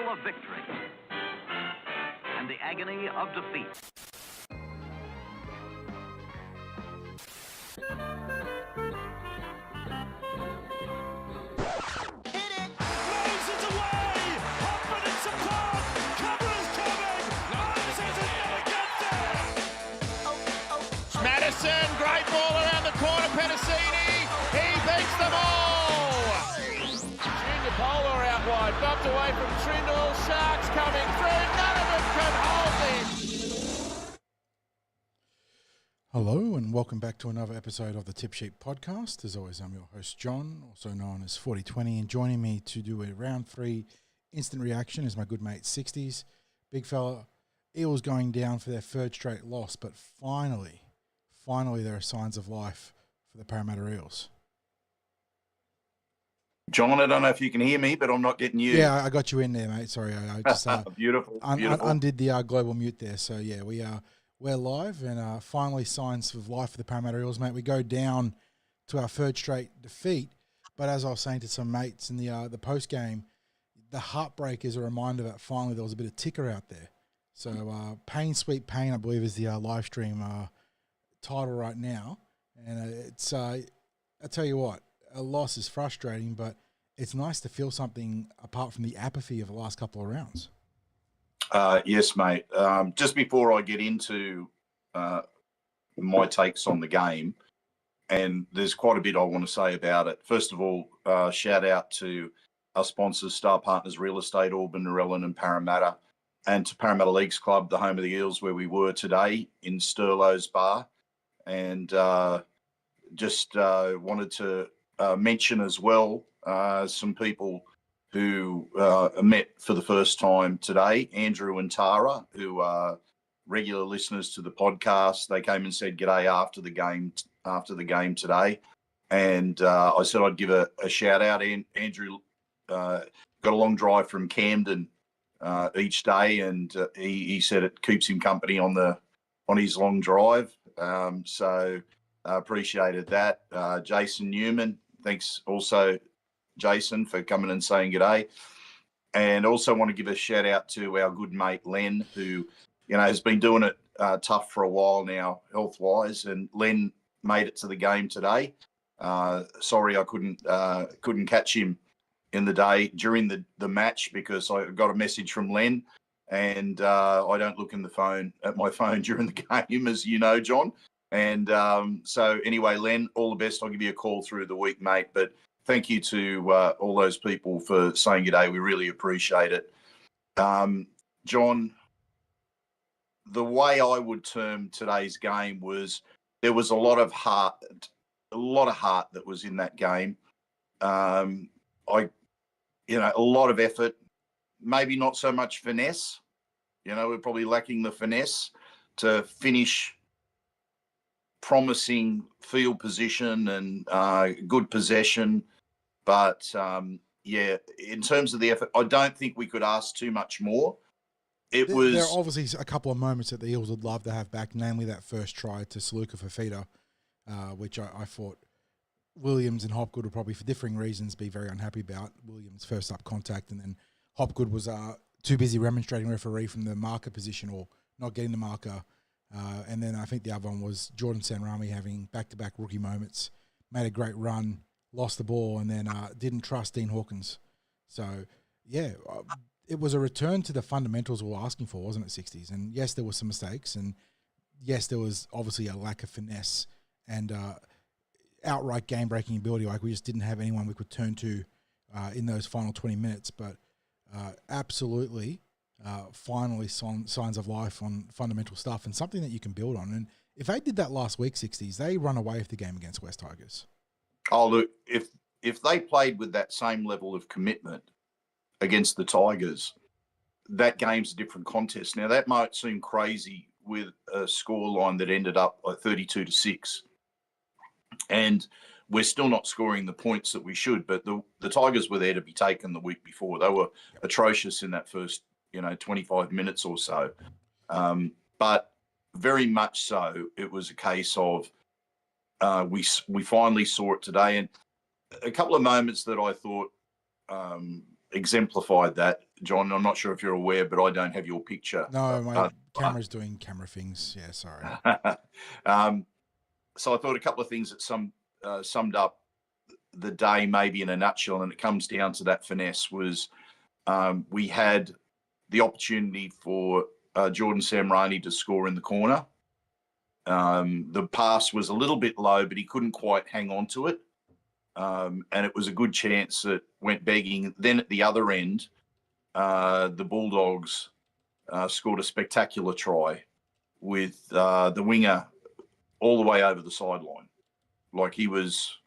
thrill of victory and the agony of defeat. Madison, great ball around the corner, Penasini, he beats them all! Junior Polar out wide, bumped away from Trindle, Sharks coming through, none of them can hold him! Hello and welcome back to another episode of the Tip Sheet Podcast. As always, I'm your host John, also known as 4020, and joining me to do a round 3 instant reaction is my good mate Sixties. Big fella, Eels going down for their third straight loss, but finally there are signs of life for the Parramatta Eels. John, I don't know if you can hear me, but I'm not getting you. Yeah, I got you in there, mate. Sorry, I just beautiful. undid the global mute there. So yeah, we're live and finally signs of life for the Parramatta Eels, mate. We go down to our third straight defeat, but as I was saying to some mates in the post game, the heartbreak is a reminder that finally there was a bit of ticker out there. So Pain Sweet Pain, I believe, is the live stream title right now, and it's I tell you what, a loss is frustrating, but it's nice to feel something apart from the apathy of the last couple of rounds. Yes, mate. Just before I get into my takes on the game, and there's quite a bit I want to say about it. First of all, shout out to our sponsors, Star Partners Real Estate, Auburn, Narellan and Parramatta, and to Parramatta Leagues Club, the home of the Eels, where we were today in Sterlo's Bar. And just wanted to mention as well some people who met for the first time today, Andrew and Tara, who are regular listeners to the podcast. They came and said g'day after the game today. And I said I'd give a shout out. Andrew got a long drive from Camden each day, and he said it keeps him company on his long drive. So appreciated that. Jason Newman, thanks also, Jason, for coming and saying g'day. And also want to give a shout out to our good mate Len, who, has been doing it tough for a while now, health-wise. And Len made it to the game today. Sorry I couldn't catch him in the day during the match, because I got a message from Len. And I don't look at my phone during the game, as you know, John. And so anyway, Len, all the best. I'll give you a call through the week, mate. But thank you to all those people for saying g'day. We really appreciate it. John, the way I would term today's game was there was a lot of heart that was in that game. A lot of effort. Maybe not so much finesse. We're probably lacking the finesse to finish promising field position and good possession. But, in terms of the effort, I don't think we could ask too much more. There are obviously a couple of moments that the Eels would love to have back, namely that first try to Saluka Fafita, which I thought Williams and Hopgood would probably, for differing reasons, be very unhappy about. Williams' first up contact, and then Hopgood was too busy remonstrating referee from the marker position or not getting the marker. And then I think the other one was Jordan Sanrami having back-to-back rookie moments, made a great run, lost the ball, and then didn't trust Dean Hawkins. So, it was a return to the fundamentals we were asking for, wasn't it, 60s? And yes, there were some mistakes, and yes, there was obviously a lack of finesse and outright game-breaking ability. Like, we just didn't have anyone we could turn to in those final 20 minutes. But absolutely, finally signs of life on fundamental stuff and something that you can build on. And if they did that last week, 60s, they run away with the game against West Tigers. Oh, look, if they played with that same level of commitment against the Tigers, that game's a different contest. Now, that might seem crazy with a scoreline that ended up like 32-6. And we're still not scoring the points that we should, but the Tigers were there to be taken the week before. They were atrocious in that first, 25 minutes or so. But very much so, it was a case of we finally saw it today. And a couple of moments that I thought exemplified that. John, I'm not sure if you're aware, but I don't have your picture. No, my camera's doing camera things. Yeah, sorry. So I thought a couple of things that summed up the day maybe in a nutshell, and it comes down to that finesse, was we had the opportunity for Jordan Samrani to score in the corner. The pass was a little bit low, but he couldn't quite hang on to it. And it was a good chance that went begging. Then at the other end, the Bulldogs scored a spectacular try with the winger all the way over the sideline. Like he was,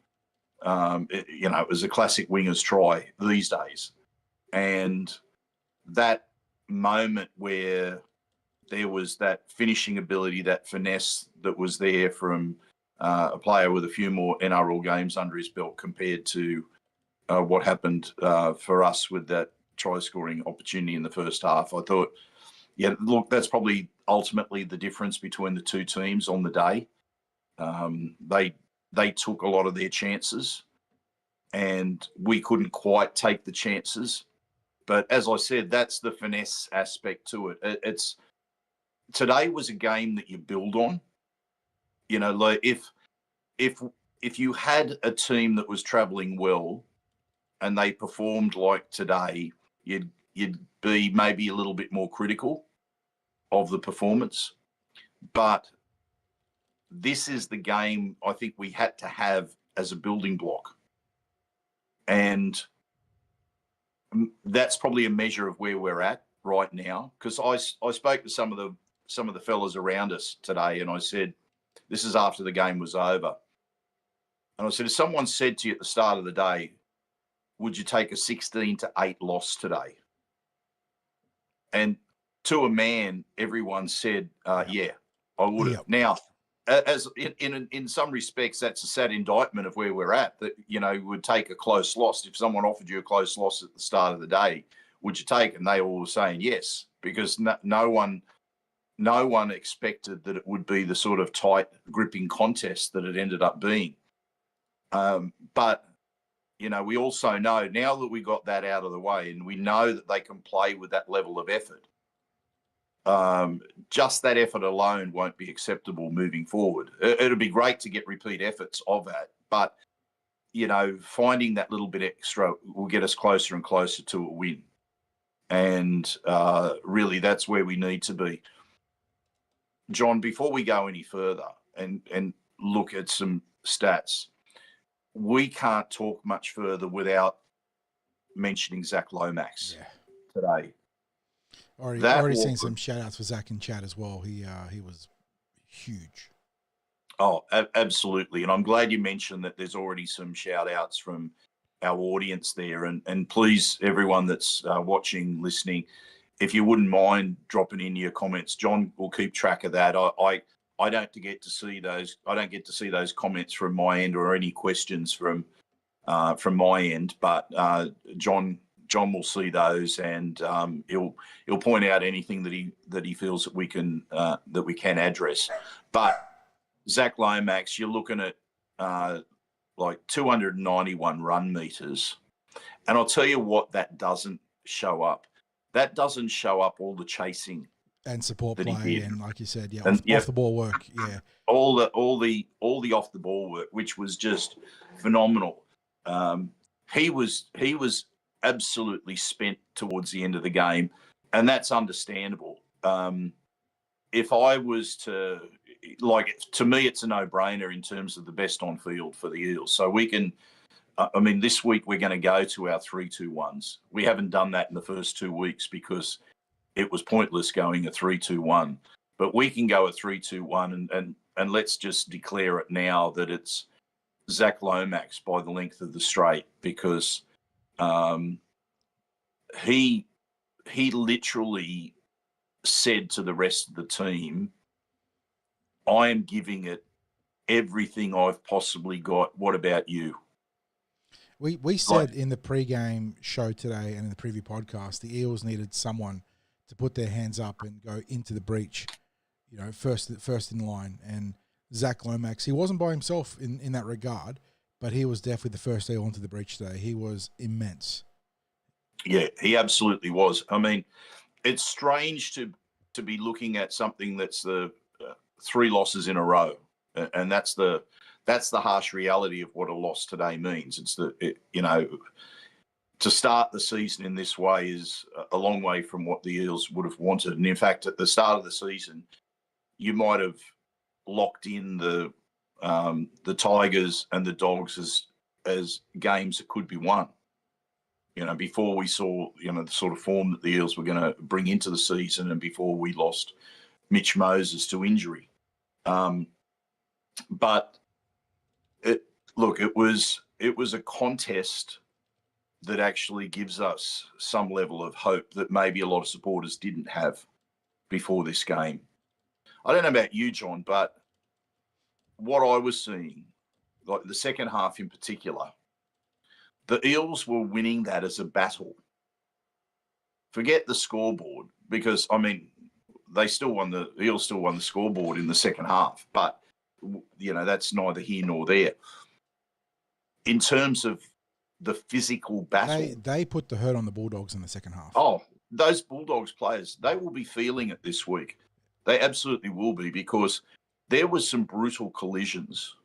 it was a classic winger's try these days. And that moment where there was that finishing ability, that finesse that was there from a player with a few more NRL games under his belt compared to what happened for us with that try-scoring opportunity in the first half. I thought, yeah, look, that's probably ultimately the difference between the two teams on the day. They took a lot of their chances, and we couldn't quite take the chances. But as I said, that's the finesse aspect to it. Today was a game that you build on. You know, like if you had a team that was travelling well and they performed like today, you'd be maybe a little bit more critical of the performance. But this is the game I think we had to have as a building block. And that's probably a measure of where we're at right now. Because I spoke to some of the fellas around us today, and I said, this is after the game was over. And I said, if someone said to you at the start of the day, would you take a 16-8 loss today? And to a man, everyone said, yeah, I would have. Now, as in some respects, that's a sad indictment of where we're at, that, you know, would take a close loss. If someone offered you a close loss at the start of the day, would you take it? And they all were saying yes, because no one expected that it would be the sort of tight, gripping contest that it ended up being. But, you know, we also know now that we got that out of the way, and we know that they can play with that level of effort, just that effort alone won't be acceptable moving forward. It'll be great to get repeat efforts of that, but, you know, finding that little bit extra will get us closer and closer to a win. And really, that's where we need to be. John, before we go any further and look at some stats, we can't talk much further without mentioning Zack Lomax today. Already seen some shout-outs for Zack in chat as well. He was huge. Oh, absolutely. And I'm glad you mentioned that there's already some shout-outs from our audience there. And please, everyone that's watching, listening, if you wouldn't mind dropping in your comments, John will keep track of that. I don't get to see those. I don't get to see those comments from my end or any questions from my end. But John will see those, and he'll point out anything that he feels that we can address. But Zack Lomax, you're looking at like 291 run meters, and I'll tell you what that doesn't show up. That doesn't show up all the chasing and support play, and like you said, off the ball work, all the off the ball work, which was just phenomenal. He was absolutely spent towards the end of the game, and that's understandable. If I was to me, it's a no-brainer in terms of the best on field for the Eels. So we can. This week we're going to go to our 3-2-1s. We haven't done that in the first 2 weeks because it was pointless going a 3-2-1. But we can go a 3-2-1, and let's just declare it now that it's Zack Lomax by the length of the straight, because he literally said to the rest of the team, I am giving it everything I've possibly got. What about you? We said in the pre-game show today and in the preview podcast, the Eels needed someone to put their hands up and go into the breach, you know, first in line. And Zack Lomax, he wasn't by himself in that regard, but he was definitely the first Eel onto the breach today. He was immense. Yeah, he absolutely was. I mean, it's strange to be looking at something that's the 3 losses in a row, and that's the harsh reality of what a loss today means. It's to start the season in this way is a long way from what the Eels would have wanted. And in fact, at the start of the season, you might have locked in the Tigers and the Dogs as games that could be won. Before we saw, the sort of form that the Eels were going to bring into the season and before we lost Mitch Moses to injury. But it was a contest that actually gives us some level of hope that maybe a lot of supporters didn't have before this game. I don't know about you, John, but what I was seeing, like the second half in particular, the Eels were winning that as a battle. Forget the scoreboard, because I mean, the Eels still won the scoreboard in the second half, but that's neither here nor there. In terms of the physical battle, they put the hurt on the Bulldogs in the second half. Oh, those Bulldogs players, they will be feeling it this week. They absolutely will be, because there was some brutal collisions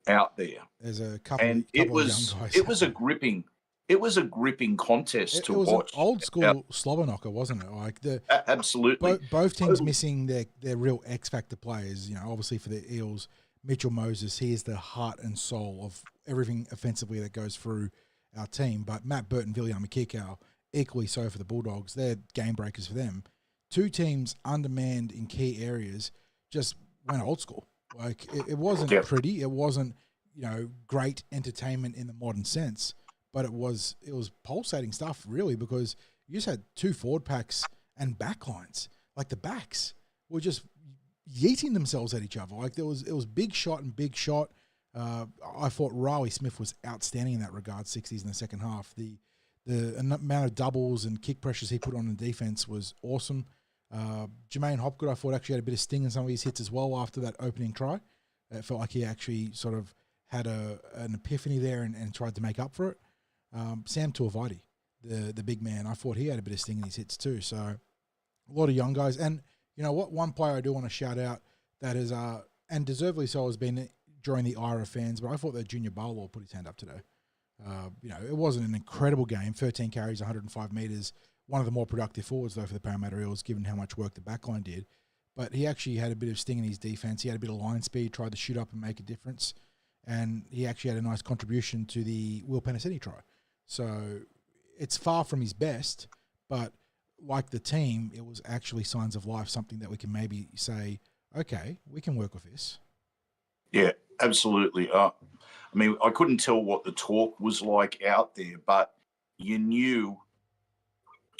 out there. There's a couple, and of young guys. It was a gripping contest to watch. It was an old school slobber knocker, wasn't it? Like absolutely. Both teams missing their real X factor players. Obviously for the Eels, Mitchell Moses, he is the heart and soul of everything offensively that goes through our team. But Matt Burton, Viliame Kikau, equally so for the Bulldogs. They're game breakers for them. Two teams undermanned in key areas just went old school. Like it wasn't pretty. It wasn't, great entertainment in the modern sense, but it was pulsating stuff really, because you just had two forward packs and backlines. Like the backs were just yeeting themselves at each other. Like it was big shot and big shot. I thought Riley Smith was outstanding in that regard. 60s in the second half. The amount of doubles and kick pressures he put on the defense was awesome. Jermaine Hopgood, I thought, actually had a bit of sting in some of his hits as well after that opening try. It felt like he actually sort of had an epiphany there and tried to make up for it. Sam Tuivasa, the big man, I thought he had a bit of sting in his hits too. So a lot of young guys. And you know what? One player I do want to shout out that is, and deservedly so, has been during the ire of fans, but I thought that Junior Barlow put his hand up today. It wasn't an incredible game. 13 carries, 105 metres. One of the more productive forwards, though, for the Parramatta Eels, given how much work the backline did. But he actually had a bit of sting in his defence. He had a bit of line speed, tried to shoot up and make a difference. And he actually had a nice contribution to the Will Penasini try. So it's far from his best, but like the team, it was actually signs of life, something that we can maybe say, okay, we can work with this. Yeah, absolutely. I couldn't tell what the talk was like out there, but you knew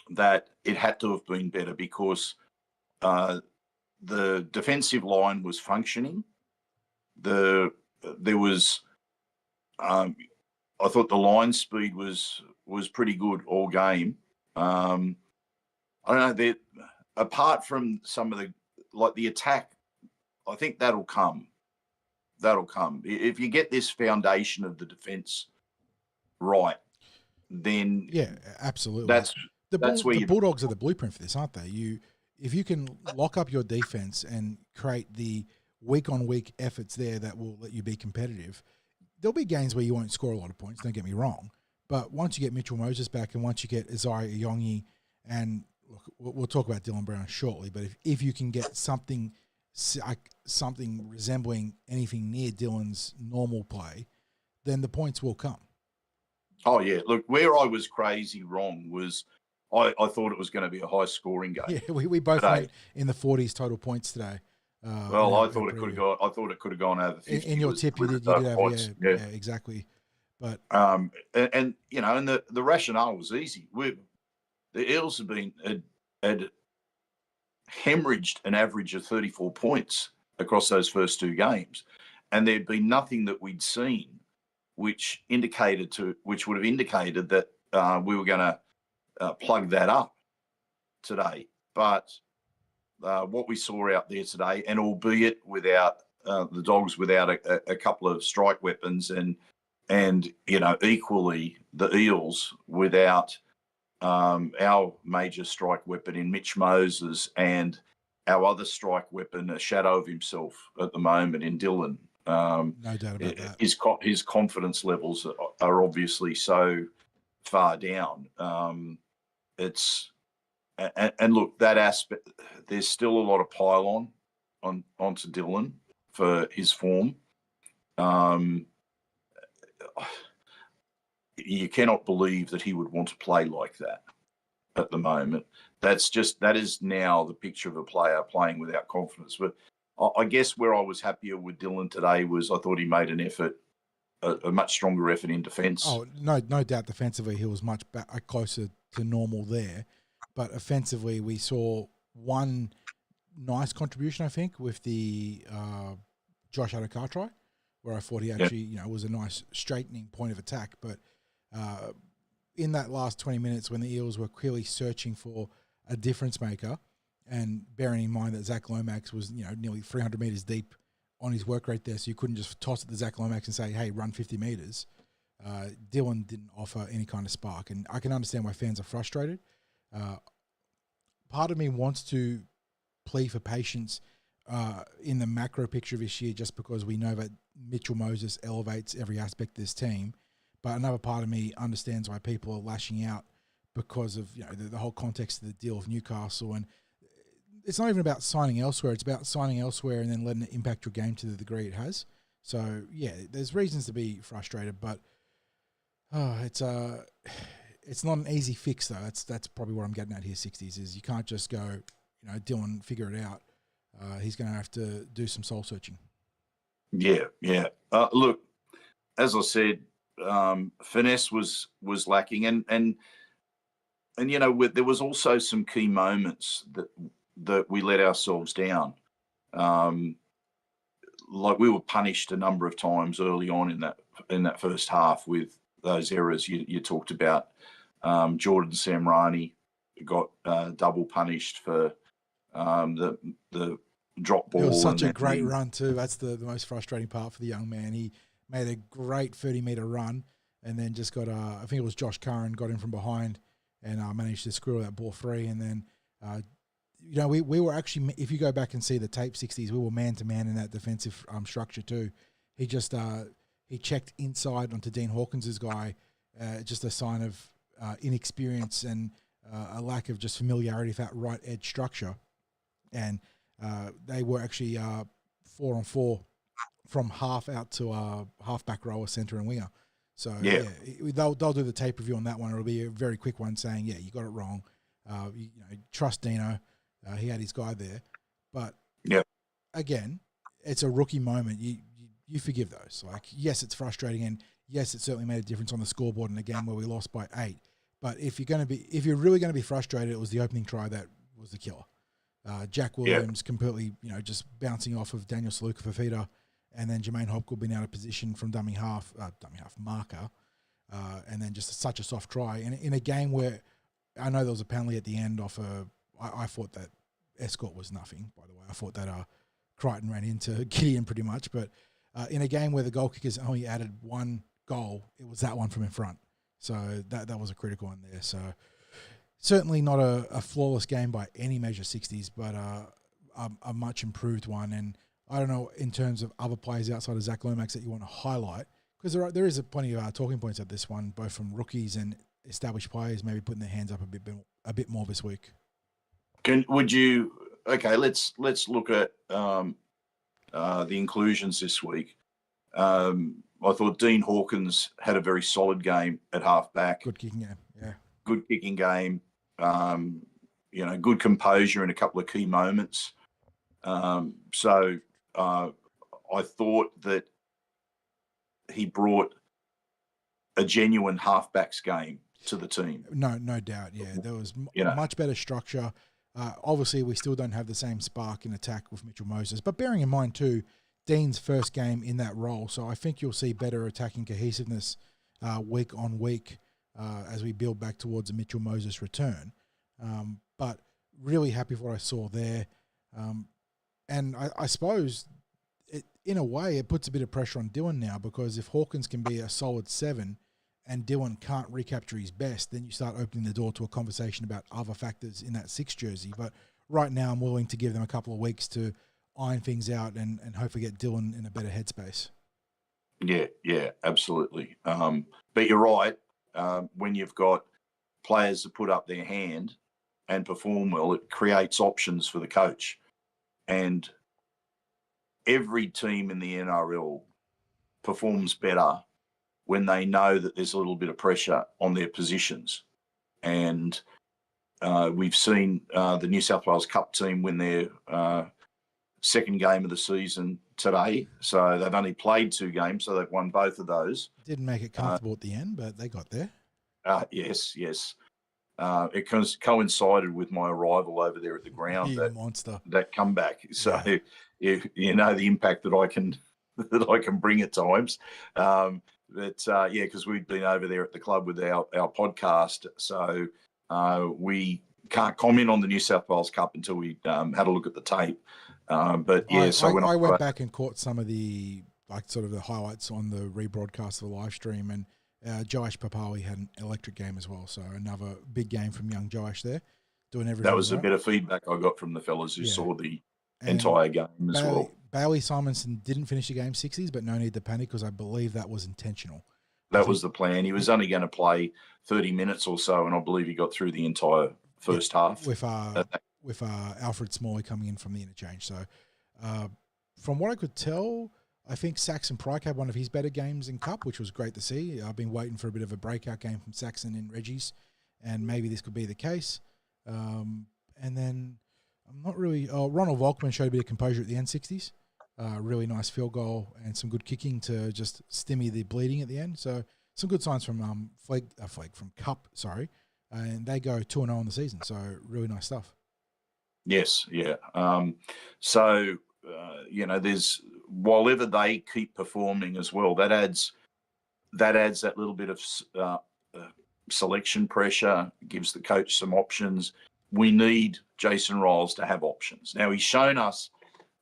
that it had to have been better, because the defensive line was functioning. I thought the line speed was pretty good all game. I don't know, apart from some of the attack, I think that'll come. If you get this foundation of the defense right, then yeah, absolutely. The Bulldogs are the blueprint for this, aren't they? If you can lock up your defense and create the week-on-week efforts there that will let you be competitive, there'll be games where you won't score a lot of points, don't get me wrong. But once you get Mitchell Moses back and once you get Isaiah Iongi, and look, we'll talk about Dylan Brown shortly, but if you can get something resembling anything near Dylan's normal play, then the points will come. Oh, yeah. Look, where I was crazy wrong was I thought it was going to be a high-scoring game. Yeah, we both went in the 40s total points today. I thought it could have gone. I thought it could have gone over 50. In your tip, you did have points. Yeah, exactly. But and the rationale was easy. The Eels had hemorrhaged an average of 34 points across those first two games, and there'd been nothing that we'd seen which would have indicated that we were going to plug that up today. But what we saw out there today, and albeit without the Dogs, without a couple of strike weapons, and equally the Eels without our major strike weapon in Mitch Moses and our other strike weapon, a shadow of himself at the moment in Dylan. No doubt about that. His confidence levels are obviously so far down. And look, that aspect, there's still a lot of pile onto Dylan for his form. You cannot believe that he would want to play like that at the moment. That is now the picture of a player playing without confidence. But I guess where I was happier with Dylan today was I thought he made an effort, a much stronger effort in defence. Oh, no doubt defensively he was much closer to normal there. But offensively, we saw one nice contribution, I think, with the Josh Adokar try, where I thought he actually, was a nice straightening point of attack. But in that last 20 minutes when the Eels were clearly searching for a difference maker, and bearing in mind that Zack Lomax was, nearly 300 metres deep on his work rate there, so you couldn't just toss it to Zack Lomax and say, hey, run 50 metres. Dylan didn't offer any kind of spark, and I can understand why fans are frustrated. Part of me wants to plea for patience in the macro picture of this year, just because we know that Mitchell Moses elevates every aspect of this team. But another part of me understands why people are lashing out because of the whole context of the deal with Newcastle. And it's not even about signing elsewhere. It's about signing elsewhere and then letting it impact your game to the degree it has. So, yeah, there's reasons to be frustrated, but it's not an easy fix, though. That's probably what I'm getting at here, 60s, is you can't just go, Dylan, figure it out. He's going to have to do some soul searching. Yeah. Look, as I said, finesse was lacking, and there was also some key moments that we let ourselves down. Like we were punished a number of times early on in that first half with those errors you talked about. Jordan Samrani got double punished for the drop ball. It was such a great run too. That's the most frustrating part for the young man. He made a great 30-metre run and then just got, I think it was Josh Curran, got in from behind and managed to squirrel that ball free. And then, we were actually, if you go back and see the tape 60s, we were man-to-man in that defensive structure too. He just, he checked inside onto Dean Hawkins' guy, just a sign of inexperience and a lack of just familiarity with that right edge structure. And they were actually 4-on-4 from half out to half back rower, centre and winger. So they'll do the tape review on that one. It'll be a very quick one saying, you got it wrong. Trust Dino. He had his guy there. But again, it's a rookie moment. You forgive those. Like, yes, it's frustrating, and yes, it certainly made a difference on the scoreboard in a game where we lost by 8. But if you're really going to be frustrated, it was the opening try that was the killer. Jack Williams completely, just bouncing off of Daniel Saluka-Fafita, and then Jermaine Hopgood being out of position from dummy half marker, and then just such a soft try. And in a game where I know there was a penalty at the end off I thought that Escort was nothing, by the way. I thought that Crichton ran into Gideon pretty much, but in a game where the goal kickers only added one goal, it was that one from in front. So that was a critical one there. So certainly not a flawless game by any measure, 60s, but a much improved one. And I don't know, in terms of other players outside of Zack Lomax that you want to highlight, because there is plenty of talking points at this one, both from rookies and established players maybe putting their hands up a bit more this week. Let's look at the inclusions this week. I thought Dean Hawkins had a very solid game at halfback. Good kicking game, yeah. Good kicking game. Good composure in a couple of key moments. So I thought that he brought a genuine halfbacks game to the team. No doubt. Yeah, there was much better structure. Obviously, we still don't have the same spark in attack with Mitchell Moses. But bearing in mind, too, Dean's first game in that role. So I think you'll see better attacking cohesiveness week on week as we build back towards a Mitchell Moses return. But really happy with what I saw there. And I suppose, in a way, it puts a bit of pressure on Dylan now, because if Hawkins can be a solid 7 and Dylan can't recapture his best, then you start opening the door to a conversation about other factors in that 6 jersey. But right now I'm willing to give them a couple of weeks to iron things out and hopefully get Dylan in a better headspace. Yeah, absolutely. But you're right. When you've got players that put up their hand and perform well, it creates options for the coach. And every team in the NRL performs better when they know that there's a little bit of pressure on their positions. And we've seen the New South Wales Cup team win their second game of the season today. So they've only played 2 games, so they've won both of those. Didn't make it comfortable at the end, but they got there. Yes. It coincided with my arrival over there at the ground. Monster. That comeback. So you know the impact that I can bring at times. Because we've been over there at the club with our podcast, so we can't comment on the New South Wales Cup until we had a look at the tape. But yeah, I went back and caught some of the sort of the highlights on the rebroadcast of the live stream, and Joash Papawi had an electric game as well. So another big game from young Joash there, doing everything. That was a bit of feedback I got from the fellas who saw the entire game as well. Bailey Simonson didn't finish the game 60s, but no need to panic because I believe that was intentional. That was the plan. He was only going to play 30 minutes or so, and I believe he got through the entire first half. With Alfred Smalley coming in from the interchange. So from what I could tell, I think Saxon Pryke had one of his better games in Cup, which was great to see. I've been waiting for a bit of a breakout game from Saxon in Reggie's, and maybe this could be the case. And then I'm not really... Ronald Volkman showed a bit of composure at the end 60s. Really nice field goal and some good kicking to just stimmy the bleeding at the end. So some good signs from from Cup, and they go 2-0 on the season. So really nice stuff. Yes, yeah. There's while ever they keep performing as well, that adds that little bit of selection pressure, gives the coach some options. We need Jason Riles to have options. Now he's shown us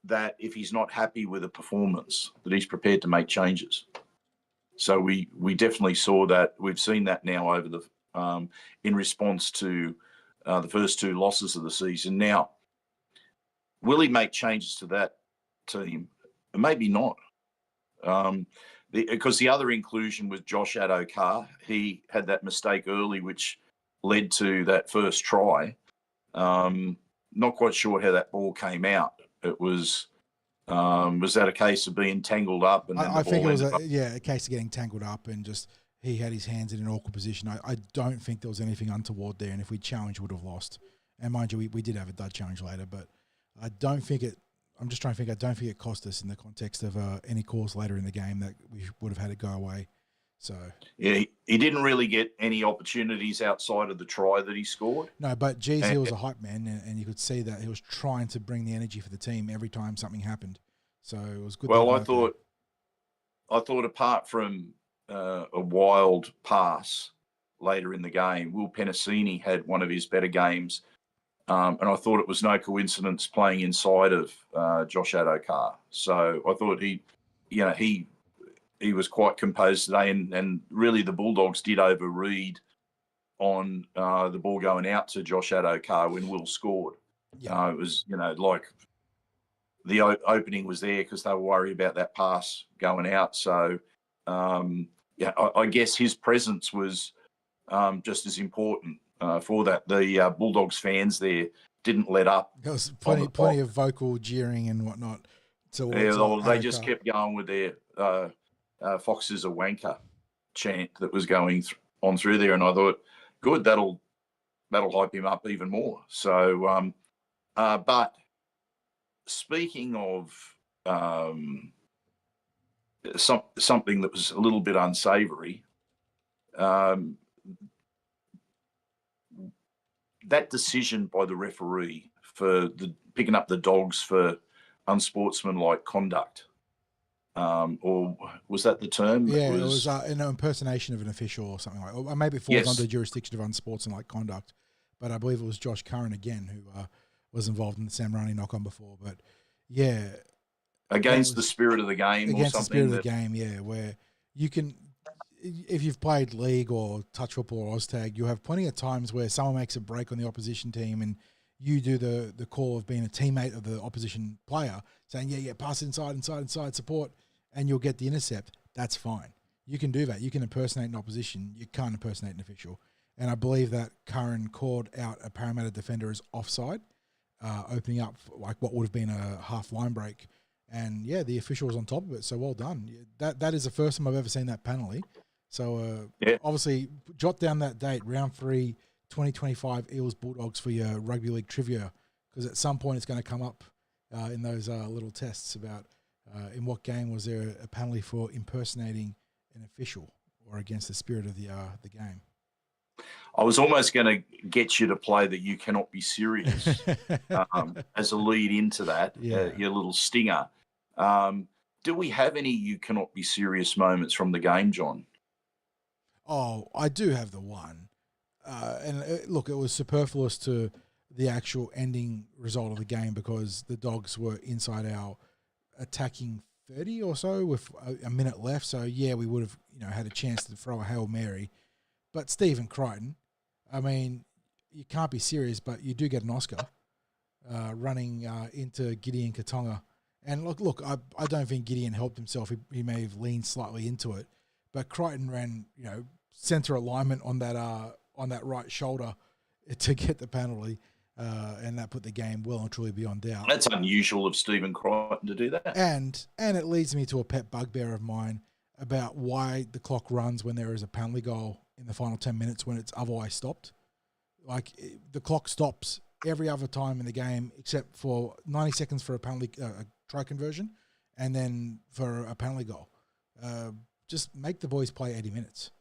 that if he's not happy with a performance, that he's prepared to make changes. So we definitely saw that. We've seen that now over the in response to the first 2 losses of the season. Now, will he make changes to that team? Maybe not. Because the other inclusion was Josh Addo-Carr. He had that mistake early, which led to that first try. Not quite sure how that ball came out. It was that a case of being tangled up? And I think it was a case of getting tangled up and just he had his hands in an awkward position. I don't think there was anything untoward there, and if we challenged, would have lost. And mind you, we did have a dud challenge later, but I don't think it. I'm just trying to think. I don't think it cost us in the context of any calls later in the game that we would have had it go away. So yeah, he didn't really get any opportunities outside of the try that he scored. No, but geez, he was a hype man, and you could see that he was trying to bring the energy for the team every time something happened. So it was good. Well, I thought apart from a wild pass later in the game, Will Penasini had one of his better games, and I thought it was no coincidence playing inside of Josh Addo-Carr. So I thought he was quite composed today, and really the Bulldogs did overread on the ball going out to Josh Addo-Carr when Will scored. Yeah. It was, like the opening was there because they were worried about that pass going out. So, I guess his presence was just as important for that. The Bulldogs fans there didn't let up. There was plenty of vocal jeering and whatnot. They just kept going with their Fox is a wanker chant that was going on through there, and I thought, good, that'll hype him up even more. So, but speaking of something that was a little bit unsavoury, that decision by the referee for picking up the Dogs for unsportsmanlike conduct. Or was that the term? Yeah, it was an impersonation of an official or something like that. Or maybe it falls under the jurisdiction of unsportsmanlike conduct. But I believe it was Josh Curran again who was involved in the Sam Roney knock-on before. But, yeah. Against the spirit of the game or something? Against the spirit of the game, yeah, where you can... if you've played league or touch football or Oztag, you'll have plenty of times where someone makes a break on the opposition team and you do the call of being a teammate of the opposition player, saying, yeah, pass inside, support, and you'll get the intercept. That's fine. You can do that. You can impersonate an opposition. You can't impersonate an official. And I believe that Curran called out a Parramatta defender as offside, opening up like what would have been a half line break. And yeah, the official was on top of it. So well done. That is the first time I've ever seen that penalty. So obviously, jot down that date, round 3, 2025 Eels Bulldogs for your rugby league trivia, because at some point it's going to come up in those little tests about in what game was there a penalty for impersonating an official or against the spirit of the game. I was almost going to get you to play that You Cannot Be Serious as a lead into that, your little stinger. Do we have any You Cannot Be Serious moments from the game, John? Oh, I do have the one. Look, it was superfluous to the actual ending result of the game because the Dogs were inside our attacking 30 or so with a minute left. So, yeah, we would have had a chance to throw a Hail Mary. But Stephen Crichton, I mean, you can't be serious, but you do get an Oscar running into Gideon Katonga. And look, I don't think Gideon helped himself. He may have leaned slightly into it. But Crichton ran, centre alignment on that right shoulder to get the penalty, and that put the game well and truly beyond doubt. That's unusual of Stephen Crichton to do that. And it leads me to a pet bugbear of mine about why the clock runs when there is a penalty goal in the final 10 minutes when it's otherwise stopped. Like, the clock stops every other time in the game except for 90 seconds for a penalty a try conversion and then for a penalty goal. Just make the boys play 80 minutes.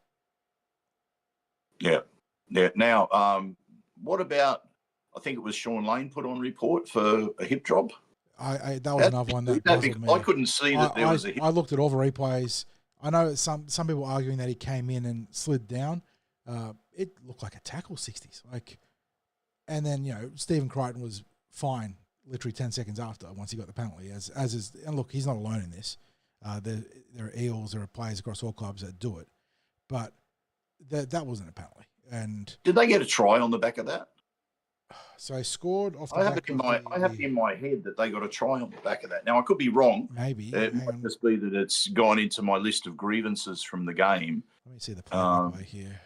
Yeah. Now, what about, I think it was Sean Lane put on report for a hip drop? That was another one that puzzled me. I couldn't see that there was a hip. I looked at all the replays. I know some people arguing that he came in and slid down. It looked like a tackle, 60s. And then, Stephen Crichton was fine literally 10 seconds after once he got the penalty. And look, he's not alone in this. There are Eels, there are players across all clubs that do it. But that wasn't a penalty. And did they get a try on the back of that? So I scored off the I have it in my head that they got a try on the back of that. Now, I could be wrong. Maybe. It might just be that it's gone into my list of grievances from the game. Let me see the play here.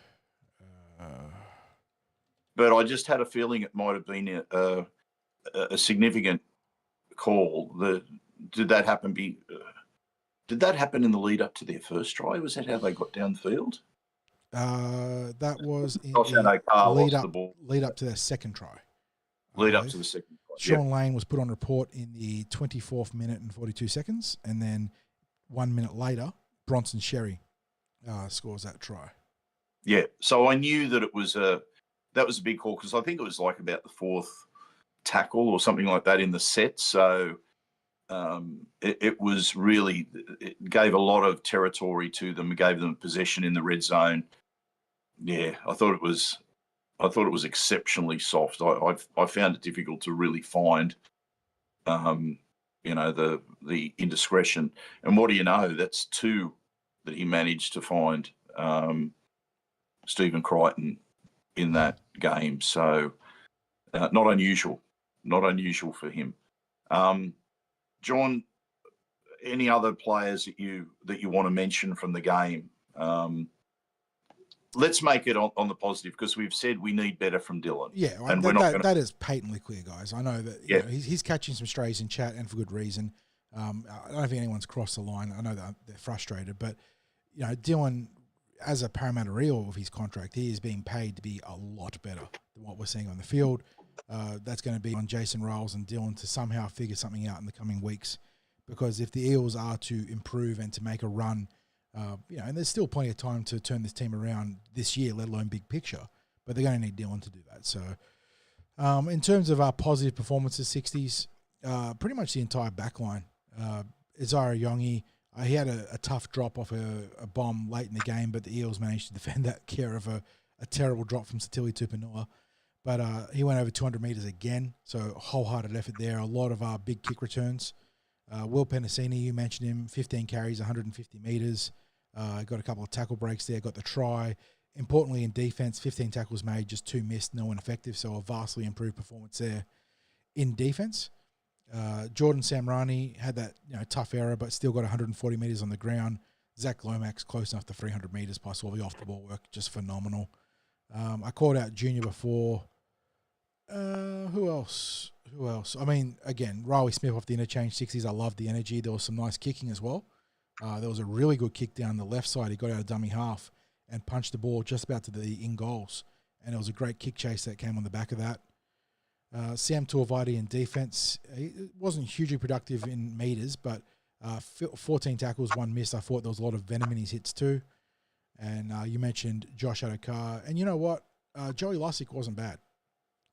But I just had a feeling it might have been a significant call. Did that happen in the lead up to their first try? Was that how they got downfield? That was in lead up to their second try. Lead up to the second try. Sean Lane was put on report in the 24th minute and 42 seconds, and then 1 minute later, Bronson Sherry scores that try. Yeah, so I knew that that was a big call because I think it was like about the fourth tackle or something like that in the set. So it was really, it gave a lot of territory to them. It gave them possession in the red zone. Yeah, I thought it was exceptionally soft. I found it difficult to really find, the indiscretion. And what do you know? That's two that he managed to find Stephen Crichton in that game. So not unusual for him. John, any other players that you want to mention from the game? Let's make it on the positive because we've said we need better from Dylan. Yeah, and that is patently clear, guys. I know that he's catching some strays in chat and for good reason. I don't think anyone's crossed the line. I know that they're frustrated, but Dylan, as a Parramatta Eel with his contract, he is being paid to be a lot better than what we're seeing on the field. That's going to be on Jason Rolls and Dylan to somehow figure something out in the coming weeks. Because if the Eels are to improve and to make a run, and there's still plenty of time to turn this team around this year, let alone big picture, but they're going to need Dylan to do that. So in terms of our positive performances, 60s, pretty much the entire back line. Isaiah Yongi, he had a tough drop off a bomb late in the game, but the Eels managed to defend that care of a terrible drop from Satili Tupanua. But he went over 200 metres again, so wholehearted effort there. A lot of big kick returns. Will Penasini, you mentioned him, 15 carries, 150 metres. Got a couple of tackle breaks there, got the try. Importantly, in defense, 15 tackles made, just 2 missed, no one effective. So a vastly improved performance there in defense. Jordan Samrani had that tough error, but still got 140 metres on the ground. Zack Lomax close enough to 300 metres plus all the off-the-ball work, just phenomenal. I called out Junior before. Who else? I mean, again, Riley Smith off the interchange 60s. I loved the energy. There was some nice kicking as well. There was a really good kick down the left side. He got out of dummy half and punched the ball just about to the in goals. And it was a great kick chase that came on the back of that. Sam Tuivasa in defense, he wasn't hugely productive in meters, but 14 tackles, 1 miss. I thought there was a lot of venom in his hits too. And you mentioned Josh Adokar. And you know what? Joey Lussick wasn't bad.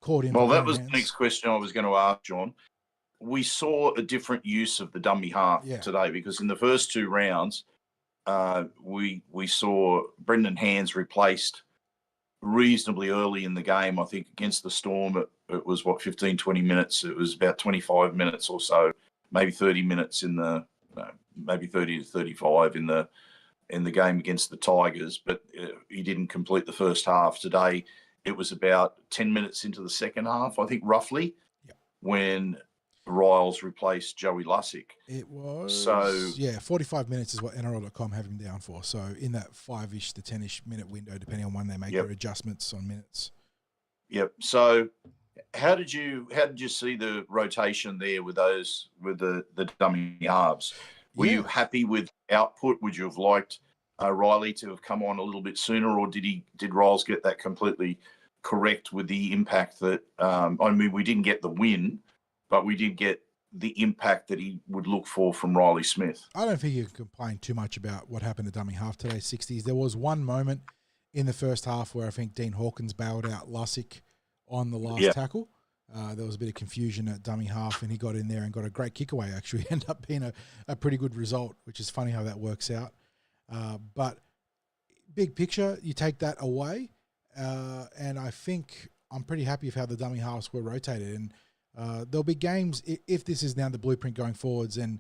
Caught him. Well, that was the next question I was going to ask, John. We saw a different use of the dummy half today, because in the first 2 rounds, we saw Brendan Hands replaced reasonably early in the game. I think against the Storm, it was 15, 20 minutes. It was about 25 minutes or so, maybe 30 minutes maybe 30 to 35 in the game against the Tigers. But he didn't complete the first half. Today, it was about 10 minutes into the second half, I think, roughly, when Riles replaced Joey Lussick. It was 45 minutes is what NRL.com have him down for. So in that 5-ish to 10-ish minute window, depending on when they make their adjustments on minutes. Yep. So how did you see the rotation there with the dummy halves? Were you happy with output? Would you have liked Riley to have come on a little bit sooner, or did Riles get that completely correct with the impact that we didn't get the win, but we did get the impact that he would look for from Riley Smith? I don't think you can complain too much about what happened to dummy half today, 60s. There was one moment in the first half where I think Dean Hawkins bailed out Lussick on the last tackle. There was a bit of confusion at dummy half, and he got in there and got a great kick away, actually. Ended up being a pretty good result, which is funny how that works out. But big picture, you take that away, and I think I'm pretty happy with how the dummy halves were rotated. And there'll be games, if this is now the blueprint going forwards, and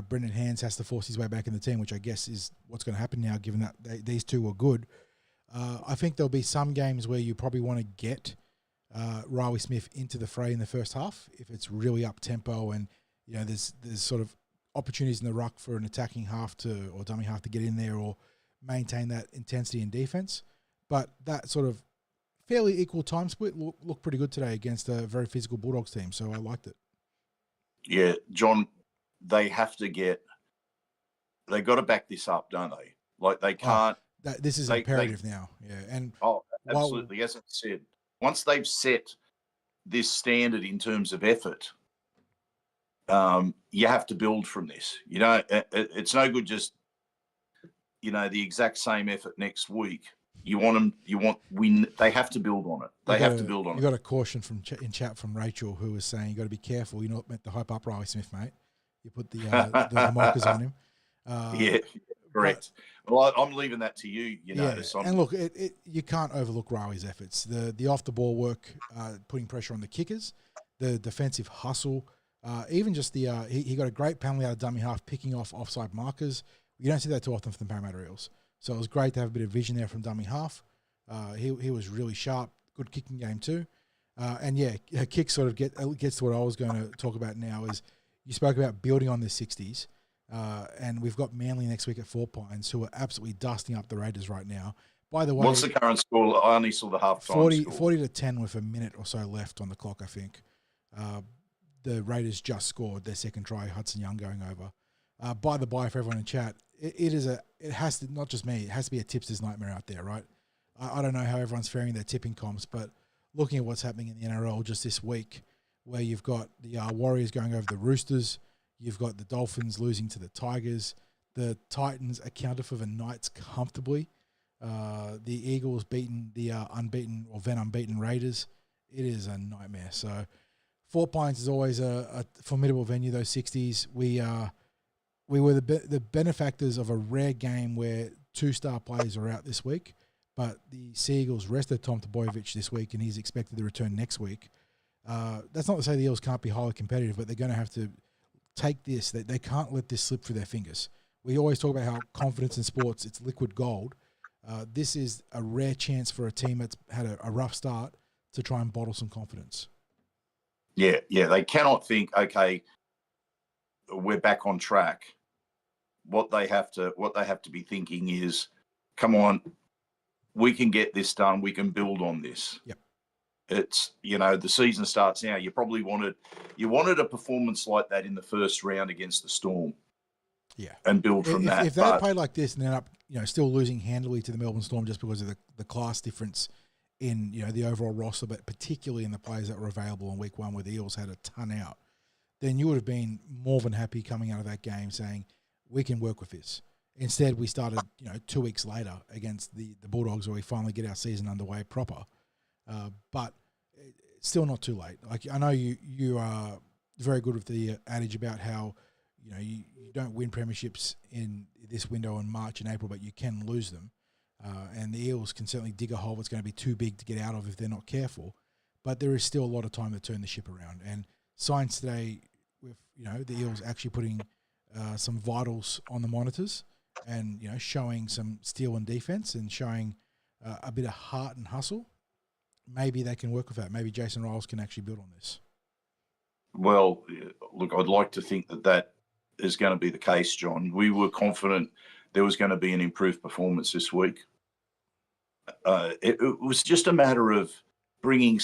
Brendan Hands has to force his way back in the team, which I guess is what's going to happen now, given that these two were good. I think there'll be some games where you probably want to get Riley Smith into the fray in the first half if it's really up tempo, and there's sort of opportunities in the ruck for an attacking half or dummy half to get in there or maintain that intensity in defense. But that sort of fairly equal time split looked pretty good today against a very physical Bulldogs team, so I liked it. Yeah, John, they got to back this up, don't they? Like, they can't. This is imperative now. Yeah, and absolutely. As I said, once they've set this standard in terms of effort, you have to build from this. It's no good just the exact same effort next week. You want them. They have to build on it. They have to build on it. You got a caution in chat from Rachel, who was saying you got to be careful. You're not meant to hype up Riley Smith, mate. You put the markers on him. Yeah, correct. Well, I'm leaving that to you. And look, you can't overlook Riley's efforts. The off the ball work, putting pressure on the kickers, the defensive hustle, even just he got a great penalty out of dummy half, picking off offside markers. You don't see that too often from the Parramatta Eels. So it was great to have a bit of vision there from dummy half. He was really sharp, good kicking game too. A kick sort of gets to what I was going to talk about now is you spoke about building on the 60s. And we've got Manly next week at 4 Pines, who are absolutely dusting up the Raiders right now. By the way, what's the current score? I only saw the half-time score. 40 to 10 with a minute or so left on the clock, I think. The Raiders just scored their second try, Hudson Young going over. By the by, for everyone in chat, it has to, not just me, it has to be a tipster's nightmare out there, right? I don't know how everyone's faring their tipping comps, but looking at what's happening in the NRL just this week, where you've got the Warriors going over the Roosters, you've got the Dolphins losing to the Tigers, the Titans accounted for the Knights comfortably, the Eagles beating the unbeaten or then unbeaten Raiders. It is a nightmare. So 4 Pines is always a formidable venue, those 60s. We were the benefactors of a rare game where 2 star players are out this week, but the Sea Eagles rested Tom Tebojevic this week, and he's expected to return next week. That's not to say the Eels can't be highly competitive, but they're going to have to take this. They can't let this slip through their fingers. we always talk about how confidence in sports, it's liquid gold. This is a rare chance for a team that's had a rough start to try and bottle some confidence. Yeah. They cannot think, okay, we're back on track. What they have to be thinking is, come on, we can get this done. We can build on this. Yep. It's, the season starts now. You probably wanted a performance like that in the first round against the Storm. Yeah. And build from that. If they played like this and end up, still losing handily to the Melbourne Storm just because of the class difference in, the overall roster, but particularly in the players that were available in week 1 where the Eels had a ton out, then you would have been more than happy coming out of that game saying, we can work with this. Instead, we started, 2 weeks later against the Bulldogs where we finally get our season underway proper. But it's still not too late. Like, I know you are very good with the adage about how, you don't win premierships in this window in March and April, but you can lose them. And the Eels can certainly dig a hole that's going to be too big to get out of if they're not careful. But there is still a lot of time to turn the ship around. And signs today with, the Eels actually putting some vitals on the monitors and, showing some steel and defense and showing a bit of heart and hustle. Maybe they can work with that. Maybe Jason Riles can actually build on this. Well, look, I'd like to think that is going to be the case, John. We were confident there was going to be an improved performance this week. It was just a matter of bringing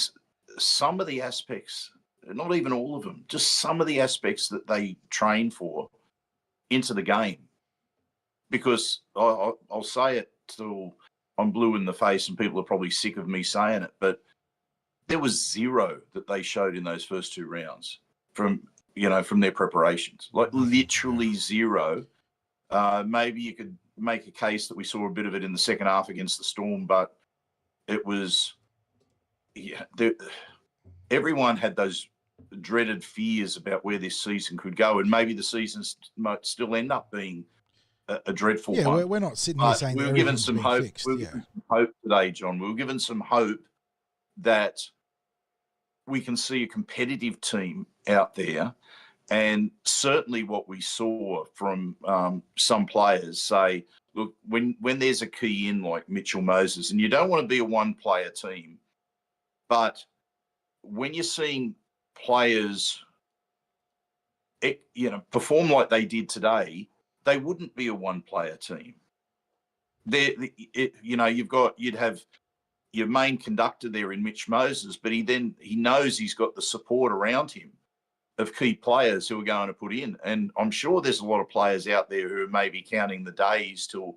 some of the aspects, not even all of them, just some of the aspects that they train for into the game. Because I'll say it till I'm blue in the face and people are probably sick of me saying it, but there was zero that they showed in those first 2 rounds from their preparations, like literally zero. Maybe you could make a case that we saw a bit of it in the second half against the Storm, but it was, everyone had those dreaded fears about where this season could go, and maybe the season might still end up being a dreadful one. Yeah, we're not sitting here saying we were given some hope. We were given some hope today, John. We were given some hope that we can see a competitive team out there. And certainly what we saw from some players say, look, when there's a key in like Mitchell Moses, and you don't want to be a one-player team, but when you're seeing players, perform like they did today, they wouldn't be a one-player team. You'd have your main conductor there in Mitch Moses, but he knows he's got the support around him of key players who are going to put in. And I'm sure there's a lot of players out there who are maybe counting the days till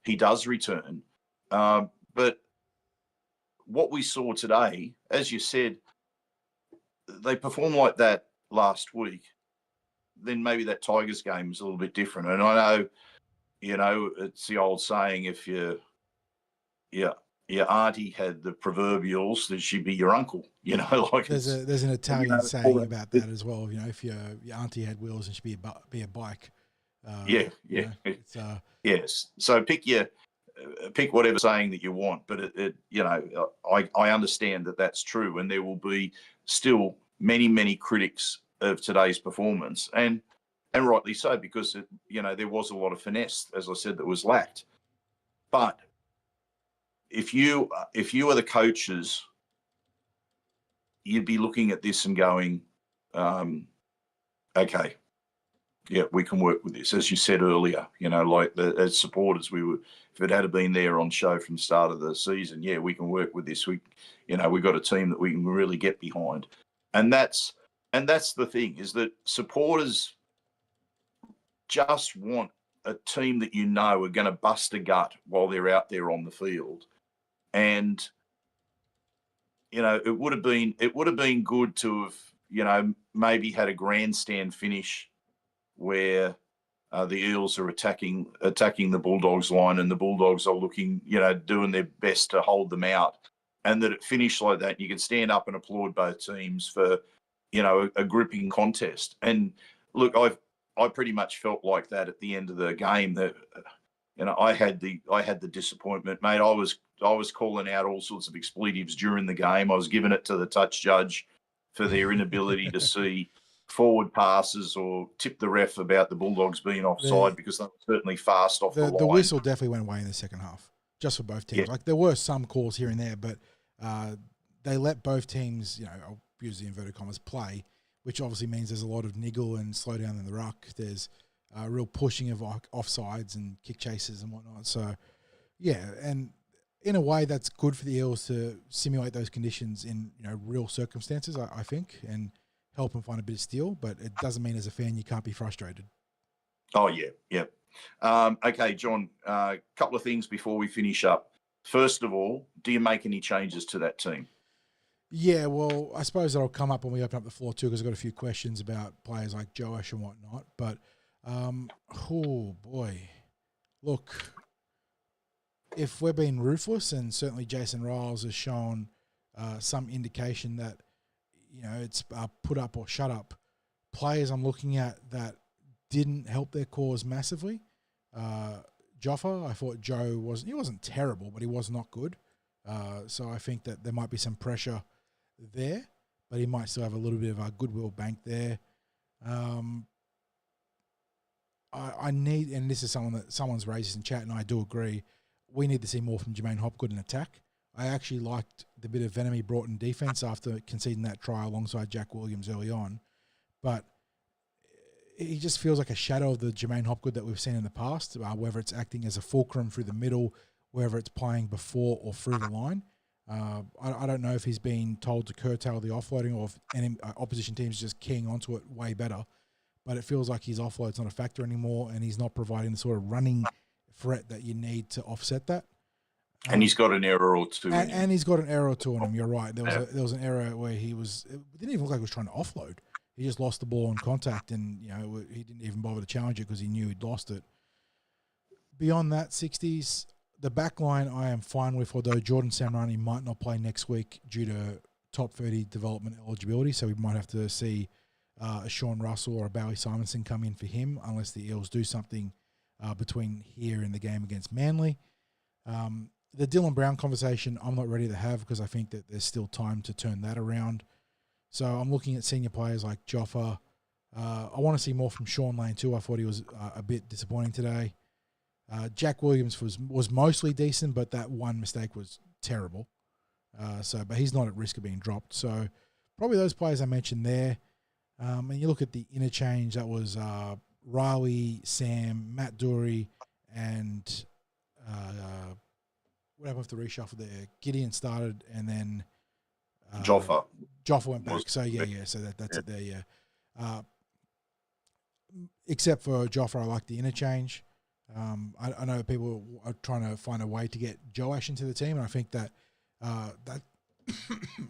he does return. But what we saw today, as you said, they performed like that last week. Then maybe that Tigers game is a little bit different. And I know, it's the old saying, if your auntie had the proverbials, then she'd be your uncle. Like there's an Italian saying about that as well. If your auntie had wheels, and she'd be a bike. Yes. So pick whatever saying that you want, but I understand that that's true, and there will be still many critics of today's performance, and rightly so, because there was a lot of finesse, as I said, that was lacked. But if you are the coaches, you'd be looking at this and going, okay, yeah, we can work with this. As you said earlier, as supporters, if it had been there on show from the start of the season, yeah, we can work with this. We've got a team that we can really get behind. And that's the thing, is that supporters just want a team that are going to bust a gut while they're out there on the field. And it would have been good to have maybe had a grandstand finish where the Eels are attacking the Bulldogs line, and the Bulldogs are looking, doing their best to hold them out, and that it finished like that. You can stand up and applaud both teams for a gripping contest. And look, I pretty much felt like that at the end of the game. That I had the disappointment, mate. I was calling out all sorts of expletives during the game. I was giving it to the touch judge for their inability to see forward passes or tip the ref about the Bulldogs being offside because they were certainly fast off the line. The whistle definitely went away in the second half, just for both teams. Yeah. Like there were some calls here and there, but they let both teams, I'll use the inverted commas, play, which obviously means there's a lot of niggle and slow down in the ruck. There's real pushing of offsides and kick chases and whatnot. So, yeah, and in a way that's good for the Eels to simulate those conditions in real circumstances, I think, and help them find a bit of steel. But it doesn't mean as a fan you can't be frustrated. Oh, yeah. Okay, John, a couple of things before we finish up. First of all, do you make any changes to that team? Yeah, well, I suppose that'll come up when we open up the floor too, because I've got a few questions about players like Joash and whatnot. But, oh boy, look, if we're being ruthless, and certainly Jason Riles has shown some indication that, it's put up or shut up, players I'm looking at that didn't help their cause massively. Joffa, I thought Joe wasn't terrible, but he was not good. So I think that there might be some pressure there, but he might still have a little bit of a goodwill bank there. I need, and this is someone that someone's raised in chat, and I do agree, we need to see more from Jermaine Hopgood in attack. I actually liked the bit of venom he brought in defence after conceding that try alongside Jack Williams early on, but he just feels like a shadow of the Jermaine Hopgood that we've seen in the past, whether it's acting as a fulcrum through the middle, whether it's playing before or through the line. I don't know if he's been told to curtail the offloading or if any opposition teams just keying onto it way better, but it feels like his offload's not a factor anymore, and he's not providing the sort of running threat that you need to offset that. And he's got an error or two. And he's got an error or two on him. You're right. There was an error where it didn't even look like he was trying to offload. He just lost the ball on contact, and he didn't even bother to challenge it because he knew he'd lost it. Beyond that, 60s, the back line I am fine with, although Jordan Samrani might not play next week due to top 30 development eligibility, so we might have to see a Sean Russell or a Bowie Simonson come in for him unless the Eels do something between here and the game against Manly. The Dylan Brown conversation I'm not ready to have because I think that there's still time to turn that around. So I'm looking at senior players like Joffa. I want to see more from Sean Lane too. I thought he was a bit disappointing today. Jack Williams was mostly decent, but that one mistake was terrible. But he's not at risk of being dropped. So probably those players I mentioned there. And you look at the interchange, that was Riley, Sam, Matt Dury, and what happened with the reshuffle there? Gideon started, and then Joffa went back. So yeah. So that's it there. Yeah. Except for Joffa, I like the interchange. I know people are trying to find a way to get Joash into the team, and I think that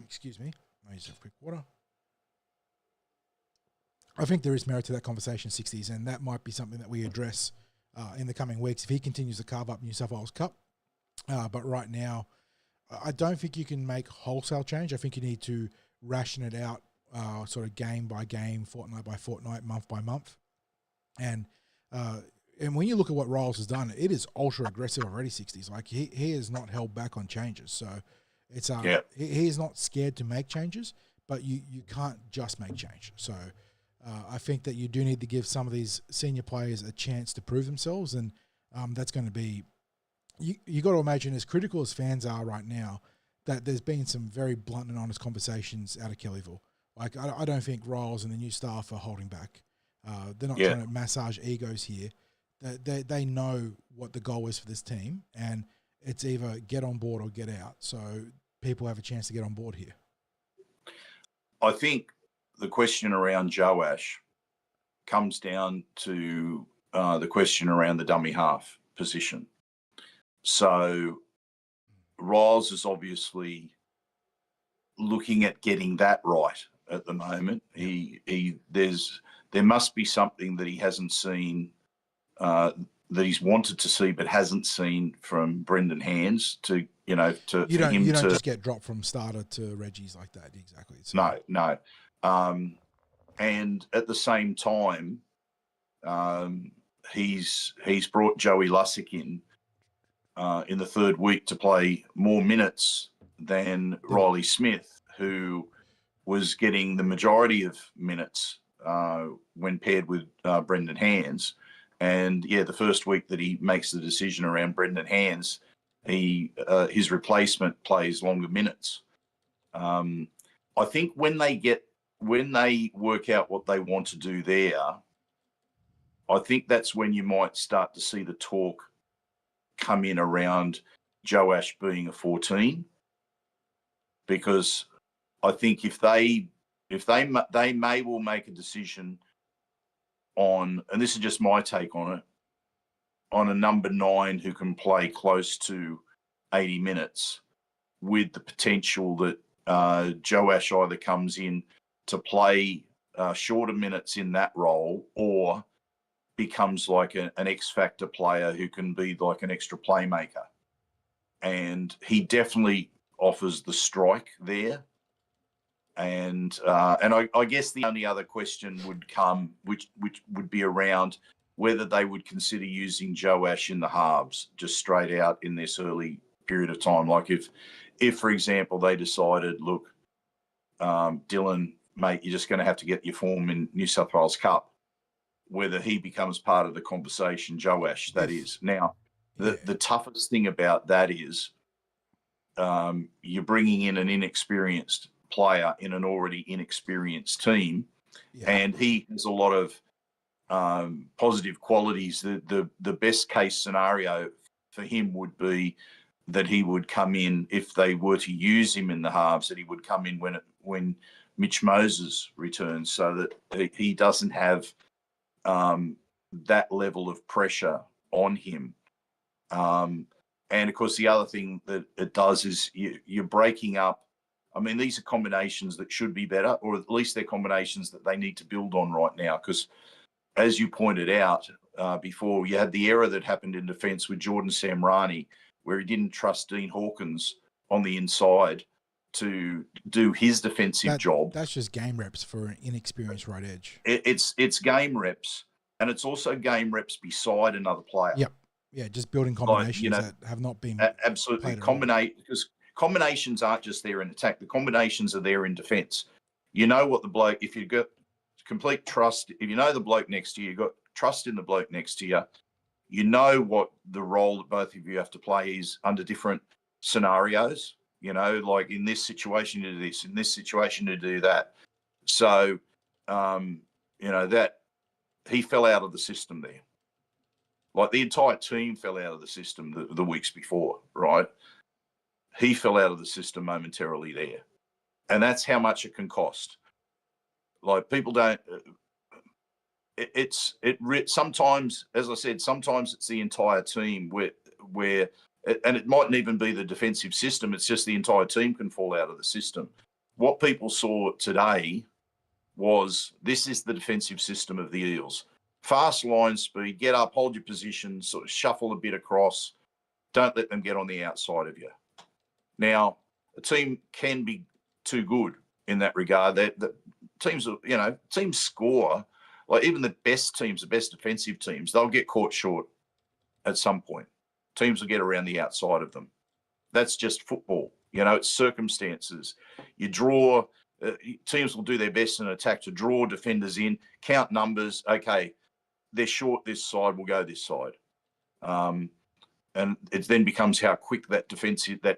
excuse me, I need some quick water. I think there is merit to that conversation, 60s, and that might be something that we address in the coming weeks if he continues to carve up New South Wales Cup. But right now, I don't think you can make wholesale change. I think you need to ration it out sort of game by game, fortnight by fortnight, month by month. And when you look at what Riles has done, it is ultra aggressive already, 60s. Like he has not held back on changes. So it's he is not scared to make changes, but you can't just make change. So I think that you do need to give some of these senior players a chance to prove themselves, and that's going to be you got to imagine, as critical as fans are right now, that there's been some very blunt and honest conversations out of Kellyville. Like I don't think Riles and the new staff are holding back. They're not trying to massage egos here. They know what the goal is for this team, and it's either get on board or get out. So people have a chance to get on board here. I think the question around Joash comes down to the question around the dummy half position. So Riles is obviously looking at getting that right at the moment. There must be something that he hasn't seen, that he's wanted to see but hasn't seen from Brendan Hands to you don't just get dropped from starter to Reggie's like that. Exactly. So. No. And at the same time, he's brought Joey Lussick in the third week to play more minutes than Riley Smith, who was getting the majority of minutes when paired with Brendan Hands. And yeah, the first week that he makes the decision around Brendan Hands, his replacement plays longer minutes. I think when they work out what they want to do there, I think that's when you might start to see the talk come in around Joe Ash being a 14, because I think if they may well make a decision on, and this is just my take on it, on a number 9 who can play close to 80 minutes, with the potential that Joe Ash either comes in to play shorter minutes in that role, or becomes like an X-factor player who can be like an extra playmaker. And he definitely offers the strike there. And I guess the only other question would come, which would be around whether they would consider using Joe Ash in the halves, just straight out in this early period of time. Like if for example, they decided, look, Dylan, mate, you're just going to have to get your form in New South Wales Cup, whether he becomes part of the conversation, Joe Ash, that is. Now, the toughest thing about that is you're bringing in an inexperienced player in an already inexperienced team, and he has a lot of positive qualities. The best case scenario for him would be that he would come in, if they were to use him in the halves, that he would come in when Mitch Moses returns, so that he doesn't have that level of pressure on him. And of course, the other thing that it does is you're breaking up. I mean, these are combinations that should be better, or at least they're combinations that they need to build on right now. Because as you pointed out before, you had the error that happened in defence with Jordan Samrani, where he didn't trust Dean Hawkins on the inside to do his defensive job. That's just game reps for an inexperienced right edge. It's game reps, and it's also game reps beside another player. Yep. Yeah, just building combinations that have not been absolutely because combinations aren't just there in attack. The combinations are there in defence. You know what the bloke, if you've got complete trust, if you know the bloke next to you, you've got trust in the bloke next to you, you know what the role that both of you have to play is under different scenarios. You know, like in this situation you do this, in this situation you do that. So, that he fell out of the system there. Like the entire team fell out of the system the weeks before, right? He fell out of the system momentarily there. And that's how much it can cost. Like people don't, sometimes, as I said, sometimes it's the entire team where, and it mightn't even be the defensive system, it's just the entire team can fall out of the system. What people saw today was this is the defensive system of the Eels. Fast line speed, get up, hold your position, sort of shuffle a bit across. Don't let them get on the outside of you. Now, a team can be too good in that regard. The teams score. Like even the best teams, the best defensive teams, they'll get caught short at some point. Teams will get around the outside of them. That's just football. It's circumstances. You draw, teams will do their best in attack to draw defenders in, count numbers. Okay, they're short this side, we'll go this side. And it then becomes how quick that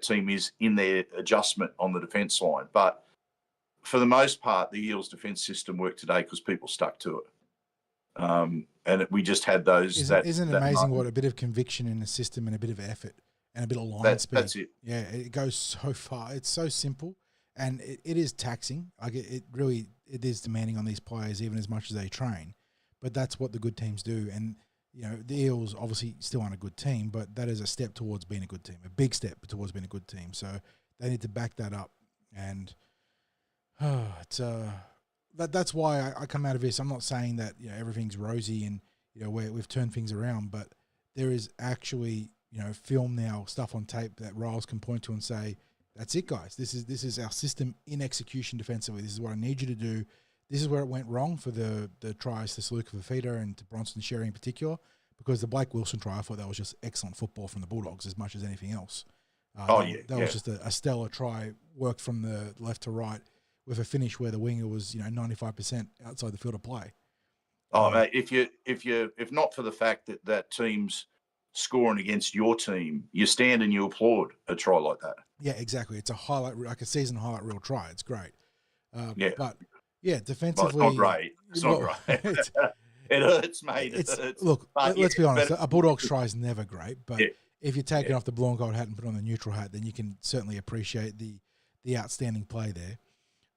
team is in their adjustment on the defence line. But for the most part, the Eels defence system worked today because people stuck to it. And we just had those. Isn't it amazing what a bit of conviction in the system and a bit of effort and a bit of line speed. That's it. Yeah, it goes so far. It's so simple, and it is taxing. Like it is demanding on these players even as much as they train. But that's what the good teams do. And the Eels obviously still aren't a good team, but that is a step towards being a good team, a big step towards being a good team. So they need to back that up. And that's why I come out of this. I'm not saying that everything's rosy and we've turned things around, but there is actually film now, stuff on tape that Riles can point to and say, that's it, guys. This is our system in execution defensively. This is what I need you to do. This is where it went wrong for the tries to Saluka Fafita and to Bronson Sherry in particular, because the Blake Wilson try, I thought that was just excellent football from the Bulldogs as much as anything else. That was just a stellar try, worked from the left to right with a finish where the winger was 95% outside the field of play. Oh, mate, if not for the fact that teams scoring against your team, you stand and you applaud a try like that. Yeah, exactly. It's a highlight, like a season highlight reel try. It's great. Yeah, but yeah, well, defensively, it's not great. It's not great. It hurts, mate. It hurts. Look, But let's be honest. but- A Bulldogs try is never great, but Yeah. if you're taking off the blue and gold hat and put on the neutral hat, then you can certainly appreciate the outstanding play there.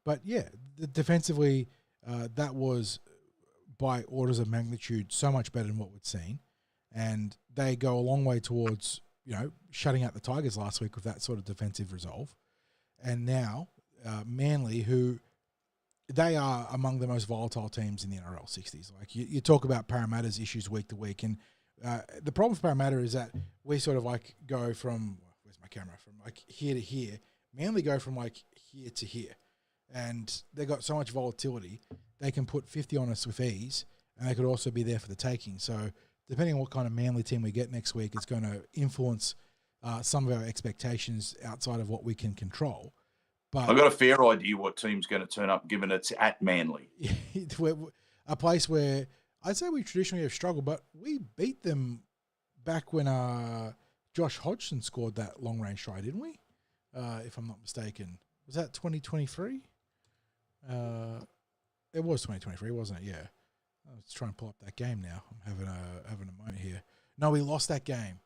But yeah, defensively, that was by orders of magnitude so much better than what we'd seen, and they go a long way towards shutting out the Tigers last week with that sort of defensive resolve. And now Manly, who they are among the most volatile teams in the NRL 60s. Like you talk about Parramatta's issues week to week, and the problem with Parramatta is that we sort of like go from where's my camera from like here to here. Manly go from like here to here, and they got so much volatility. They can put 50 on us with ease, and they could also be there for the taking. So depending on what kind of Manly team we get next week, it's going to influence some of our expectations outside of what we can control. But I've got a fair idea what team's going to turn up, given it's at Manly. a place where I'd say we traditionally have struggled, but we beat them back when Josh Hodgson scored that long-range try, didn't we? If I'm not mistaken. Was that 2023? It was 2023, wasn't it? Yeah. Let's try and pull up that game now. I'm having a moment here. No, we lost that game.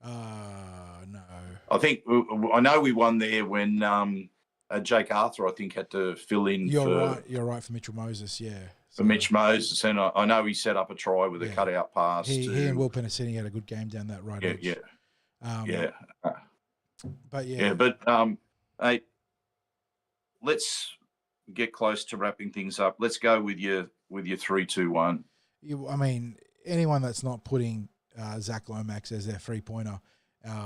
No. I know we won there when Jake Arthur, I think, had to fill in. You're right for Mitchell Moses, yeah. For Mitch Moses, and I know he set up a try with a cutout pass. He and Will Penasini had a good game down that right edge. Hey, let's get close to wrapping things up. Let's go with your 3-2-1. I mean, anyone that's not putting Zack Lomax as their 3-pointer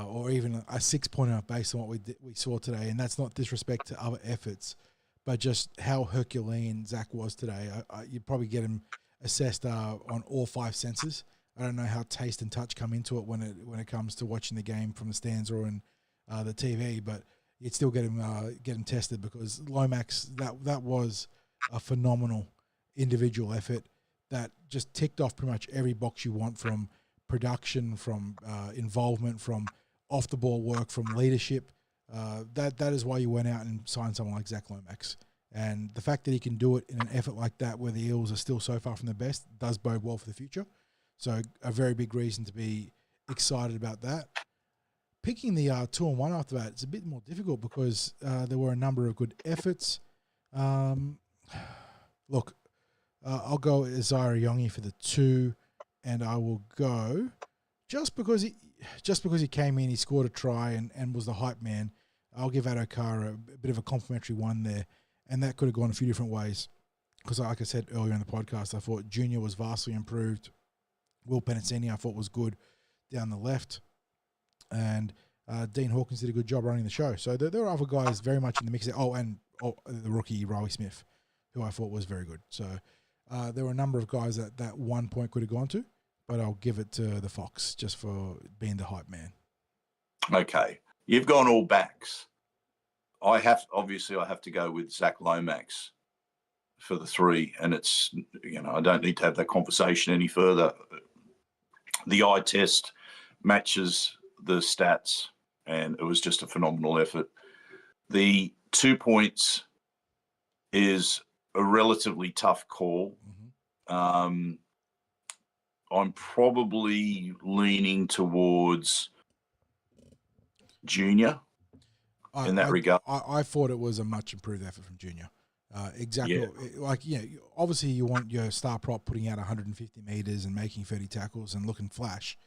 or even a 6-pointer based on what we saw today, and that's not disrespect to other efforts, but just how Herculean Zack was today. You'd probably get him assessed on all 5 senses. I don't know how taste and touch come into it when it comes to watching the game from the stands or in the TV, but you'd still get him tested, because Lomax, that was a phenomenal individual effort that just ticked off pretty much every box you want, from production, from involvement, from off the ball work, from leadership. That is why you went out and signed someone like Zack Lomax. And the fact that he can do it in an effort like that, where the Eels are still so far from the best, does bode well for the future. So a very big reason to be excited about that. Picking the 2-1 after that, it's a bit more difficult because there were a number of good efforts. Look, I'll go Isaiah Yongi for the 2, and I will go just because he came in, he scored a try and was the hype man. I'll give Adokar a bit of a complimentary 1 there, and that could have gone a few different ways. Because, like I said earlier in the podcast, I thought Junior was vastly improved. Will Penasini, I thought, was good down the left. And Dean Hawkins did a good job running the show. So there are other guys very much in the mix there. And the rookie, Riley Smith, who I thought was very good. So there were a number of guys that 1 point could have gone to, but I'll give it to the Fox just for being the hype man. Okay. You've gone all backs. I have to go with Zack Lomax for the 3, and it's, I don't need to have that conversation any further. The eye test matches the stats, and it was just a phenomenal effort. The 2 points is a relatively tough call. Mm-hmm. I'm probably leaning towards Junior in that regard. I thought it was a much improved effort from Junior. Exactly. Yeah. Obviously you want your star prop putting out 150 meters and making 30 tackles and looking flash,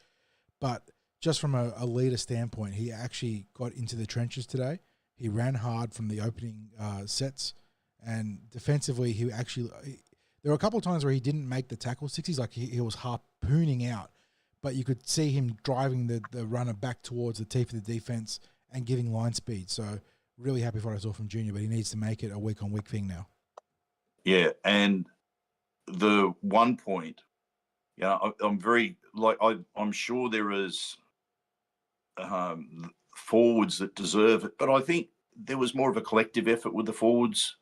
but just from a leader standpoint, he actually got into the trenches today. He ran hard from the opening sets, and defensively, there were a couple of times where he didn't make the tackle 60s, like he was harpooning out, but you could see him driving the runner back towards the teeth of the defense and giving line speed. So really happy for what I saw from Junior, but he needs to make it a week-on-week thing now. Yeah, and the 1 point, I'm sure there is forwards that deserve it, but I think there was more of a collective effort with the forwards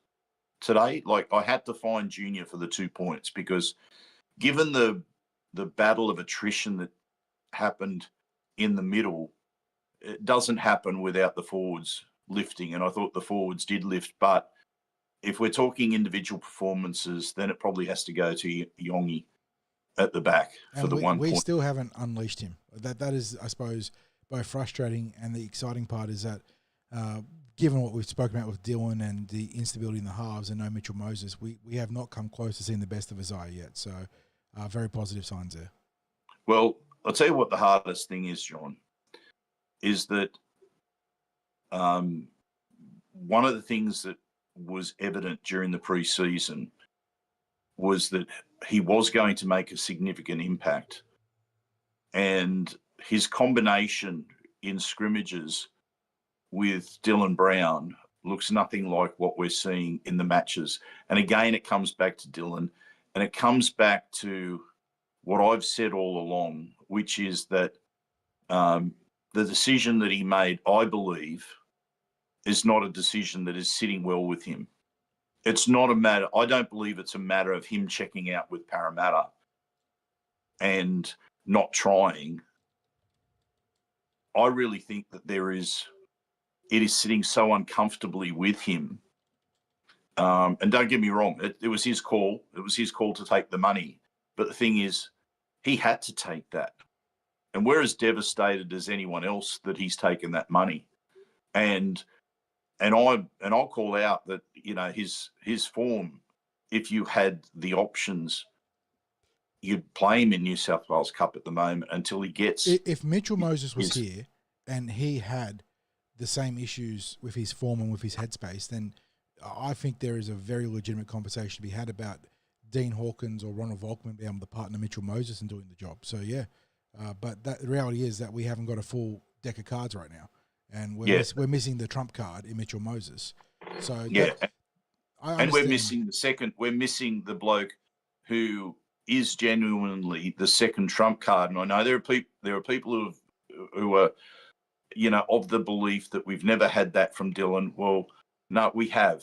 today. Like, I had to find Junior for the 2 points because given the battle of attrition that happened in the middle, it doesn't happen without the forwards lifting. And I thought the forwards did lift. But if we're talking individual performances, then it probably has to go to Yongi at the back for the 1 point. We still haven't unleashed him. That is, I suppose, both frustrating and the exciting part is that given what we've spoken about with Dylan and the instability in the halves and no Mitchell Moses, we have not come close to seeing the best of Isaiah yet. So very positive signs there. Well, I'll tell you what the hardest thing is, John, is that one of the things that was evident during the pre-season was that he was going to make a significant impact. And his combination in scrimmages with Dylan Brown looks nothing like what we're seeing in the matches. And again, it comes back to Dylan, and it comes back to what I've said all along, which is that the decision that he made, I believe, is not a decision that is sitting well with him. It's not a matter, I don't believe it's a matter of him checking out with Parramatta and not trying. I really think that it is sitting so uncomfortably with him. And don't get me wrong, it was his call. It was his call to take the money. But the thing is, he had to take that. And we're as devastated as anyone else that he's taken that money. And I'll call out that, you know, his form, if you had the options, you'd play him in New South Wales Cup at the moment until he gets... If Mitchell Moses was here and he had the same issues with his form and with his headspace, then I think there is a very legitimate conversation to be had about Dean Hawkins or Ronald Volkman being able to partner Mitchell Moses and doing the job. So, yeah. But the reality is that we haven't got a full deck of cards right now. And we're missing the trump card in Mitchell Moses. So yeah, and we're missing we're missing the bloke who is genuinely the second trump card. And I know there are people who are, you know, of the belief that we've never had that from Dylan. Well, no, we have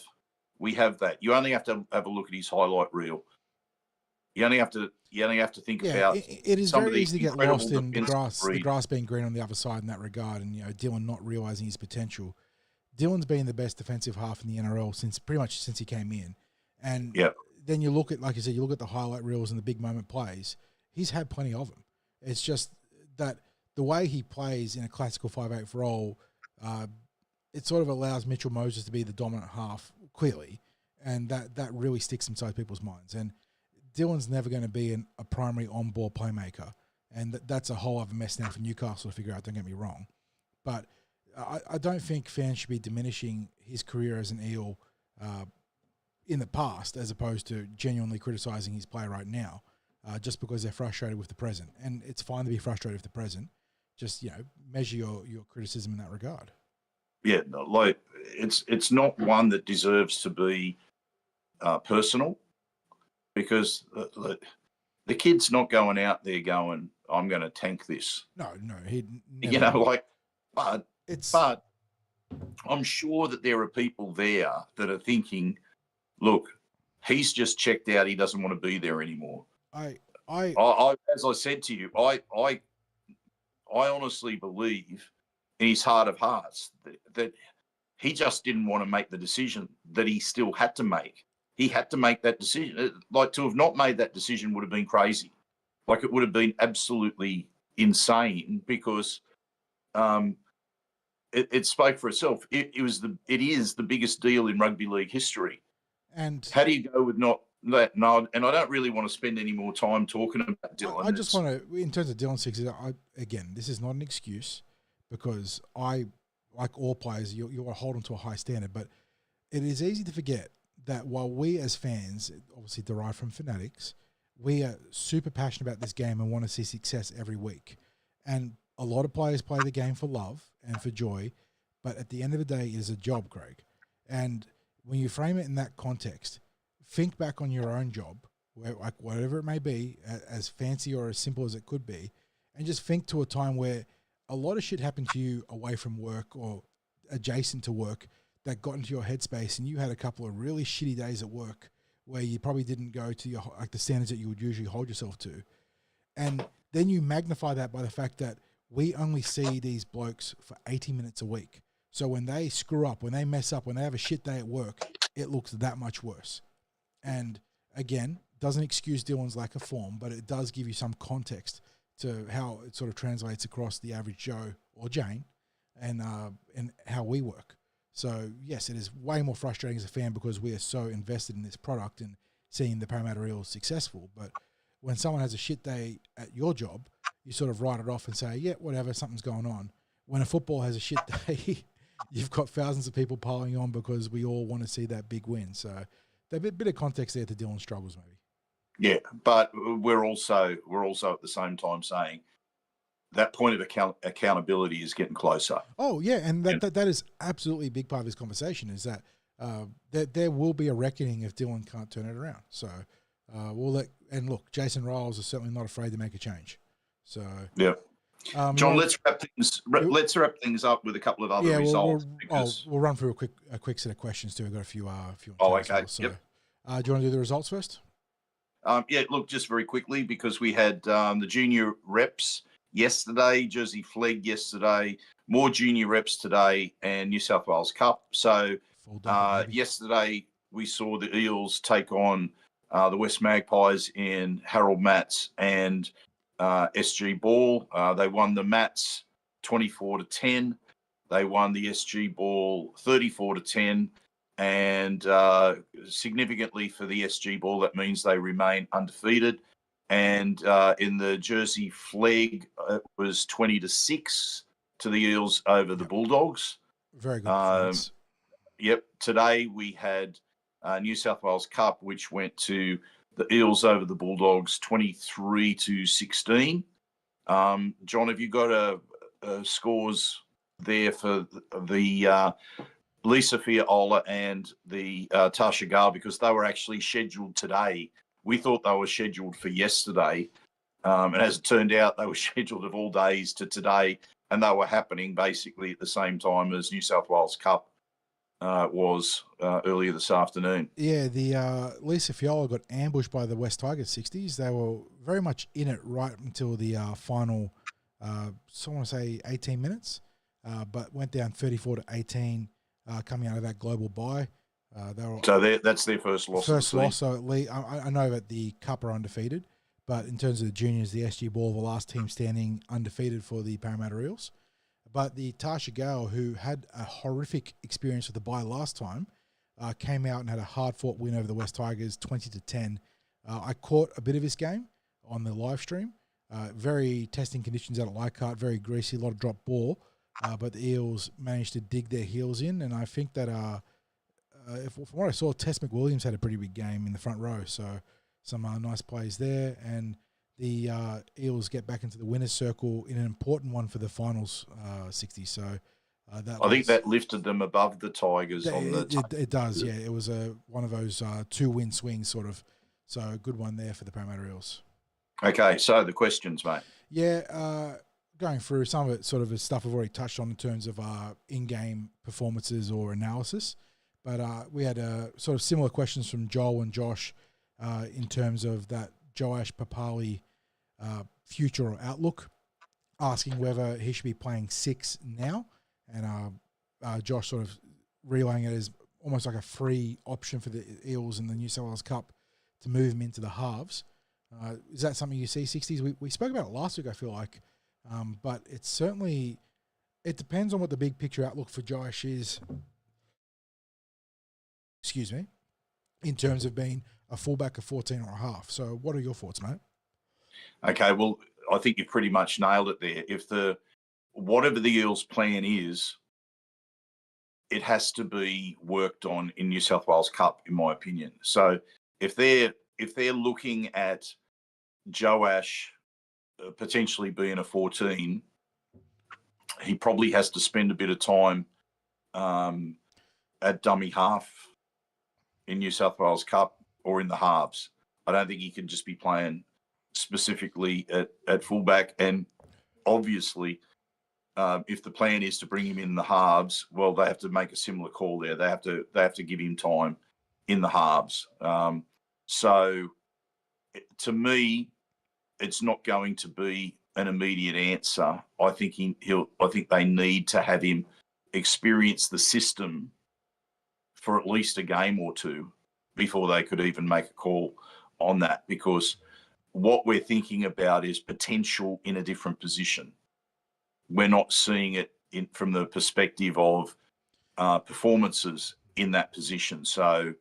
that. You only have to have a look at his highlight reel. You only have to think about it is very easy to get lost in the breed. grass being green on the other side in that regard, and, you know, Dylan not realising his potential. Dylan's been the best defensive half in the NRL since he came in. And then you look at, like you said, you look at the highlight reels and the big moment plays, he's had plenty of them. It's just that the way he plays in a classical 5'8" role, it sort of allows Mitchell Moses to be the dominant half, clearly, and that really sticks inside people's minds. And Dylan's never going to be a primary on-ball playmaker, and that's a whole other mess now for Newcastle to figure out, don't get me wrong. But I don't think fans should be diminishing his career as an Eel in the past as opposed to genuinely criticising his play right now just because they're frustrated with the present. And it's fine to be frustrated with the present. Just, you know, measure your criticism in that regard. Yeah, like it's not one that deserves to be personal. Because the kid's not going out there going, I'm going to tank this. No, he'd never. You know, like, but I'm sure that there are people there that are thinking, look, he's just checked out. He doesn't want to be there anymore. I as I said to you, I honestly believe in his heart of hearts that he just didn't want to make the decision that he still had to make. He had to make that decision. Like, to have not made that decision would have been crazy. Like, it would have been absolutely insane because it spoke for itself. It is the biggest deal in rugby league history. And how do you go with not that? No, and I don't really want to spend any more time talking about Dylan. I just want to, in terms of Dylan Sixers, again, this is not an excuse because like all players, you're holding to a high standard, but it is easy to forget that while we as fans, obviously derived from fanatics, we are super passionate about this game and want to see success every week. And a lot of players play the game for love and for joy, but at the end of the day, it is a job, Craig. And when you frame it in that context, think back on your own job, like whatever it may be, as fancy or as simple as it could be, and just think to a time where a lot of shit happened to you away from work or adjacent to work that got into your headspace and you had a couple of really shitty days at work where you probably didn't go to your the standards that you would usually hold yourself to, and then you magnify that by the fact that we only see these blokes for 80 minutes a week. So when they screw up, when they mess up, when they have a shit day at work, it looks that much worse. And again, doesn't excuse Dylan's lack of form, but it does give you some context to how it sort of translates across the average Joe or Jane and how we work. So, yes, it is way more frustrating as a fan because we are so invested in this product and seeing the Parramatta Eels successful. But when someone has a shit day at your job, you sort of write it off and say, yeah, whatever, something's going on. When a football has a shit day, you've got thousands of people piling on because we all want to see that big win. So, a bit of context there to Dylan's struggles, maybe. Yeah, but we're also at the same time saying that point of accountability is getting closer. Oh yeah, and that is absolutely a big part of this conversation. Is that there will be a reckoning if Dylan can't turn it around. So we'll look. Jason Riles is certainly not afraid to make a change. So yeah, John, let's wrap things up with a couple of other results. We'll run through a quick set of questions too. We've got a few. Oh, okay. Well, so, do you want to do the results first? Yeah, look, just very quickly, because we had the junior reps yesterday, Jersey Flegg yesterday, more junior reps today, and New South Wales Cup. So yesterday we saw the Eels take on the West Magpies in Harold Matts and SG Ball. They won the Matts 24-10. They won the SG Ball 34-10. And significantly for the SG Ball, that means they remain undefeated. And in the Jersey Flegg, it was 20-6 to the Eels over the Bulldogs. Very good performance. Yep. Today we had New South Wales Cup, which went to the Eels over the Bulldogs 23-16. John, have you got a scores there for the Lisa Fiaola and the Tasha Gale, because they were actually scheduled today. We thought they were scheduled for yesterday. And as it turned out, they were scheduled of all days to today, and they were happening basically at the same time as New South Wales Cup was earlier this afternoon. Yeah, the Lisa Fiaola got ambushed by the West Tigers 60s. They were very much in it right until the final, so I want to say 18 minutes, but went down 34-18. Coming out of that global bye. That's their first loss. So I know that the Cup are undefeated, but in terms of the juniors, the SG Ball, the last team standing undefeated for the Parramatta Eels. But the Tasha Gale, who had a horrific experience with the bye last time, came out and had a hard-fought win over the West Tigers, 20-10. I caught a bit of this game on the live stream. Very testing conditions out at Leichhardt, very greasy, a lot of drop ball. But the Eels managed to dig their heels in, and I think that from what I saw, Tess McWilliams had a pretty big game in the front row, so some nice plays there, and the Eels get back into the winner's circle in an important one for the finals 60. So I think that lifted them above the Tigers. It does, yeah. It was one of those two-win swings, sort of. So a good one there for the Parramatta Eels. Okay, so the questions, mate. Yeah. Going through some of it, sort of stuff we've already touched on in terms of in-game performances or analysis, but we had sort of similar questions from Joel and Josh in terms of that Joash Papali future or outlook, asking whether he should be playing 6 now, and Josh sort of relaying it as almost like a free option for the Eels in the New South Wales Cup to move him into the halves. Is that something you see, 60s? We spoke about it last week, I feel like. But it's certainly, it depends on what the big picture outlook for Josh is, in terms of being a fullback of 14 or a half. So what are your thoughts, mate? Okay, well, I think you pretty much nailed it there. If whatever the Eels' plan is, it has to be worked on in New South Wales Cup, in my opinion. So if they're looking at Joash potentially being a 14, he probably has to spend a bit of time at dummy half in New South Wales Cup or in the halves. I don't think he can just be playing specifically at fullback. And obviously, if the plan is to bring him in the halves, well, they have to make a similar call there. They have to give him time in the halves. So to me, it's not going to be an immediate answer. I think they need to have him experience the system for at least a game or two before they could even make a call on that, because what we're thinking about is potential in a different position. We're not seeing it from the perspective of performances in that position. So,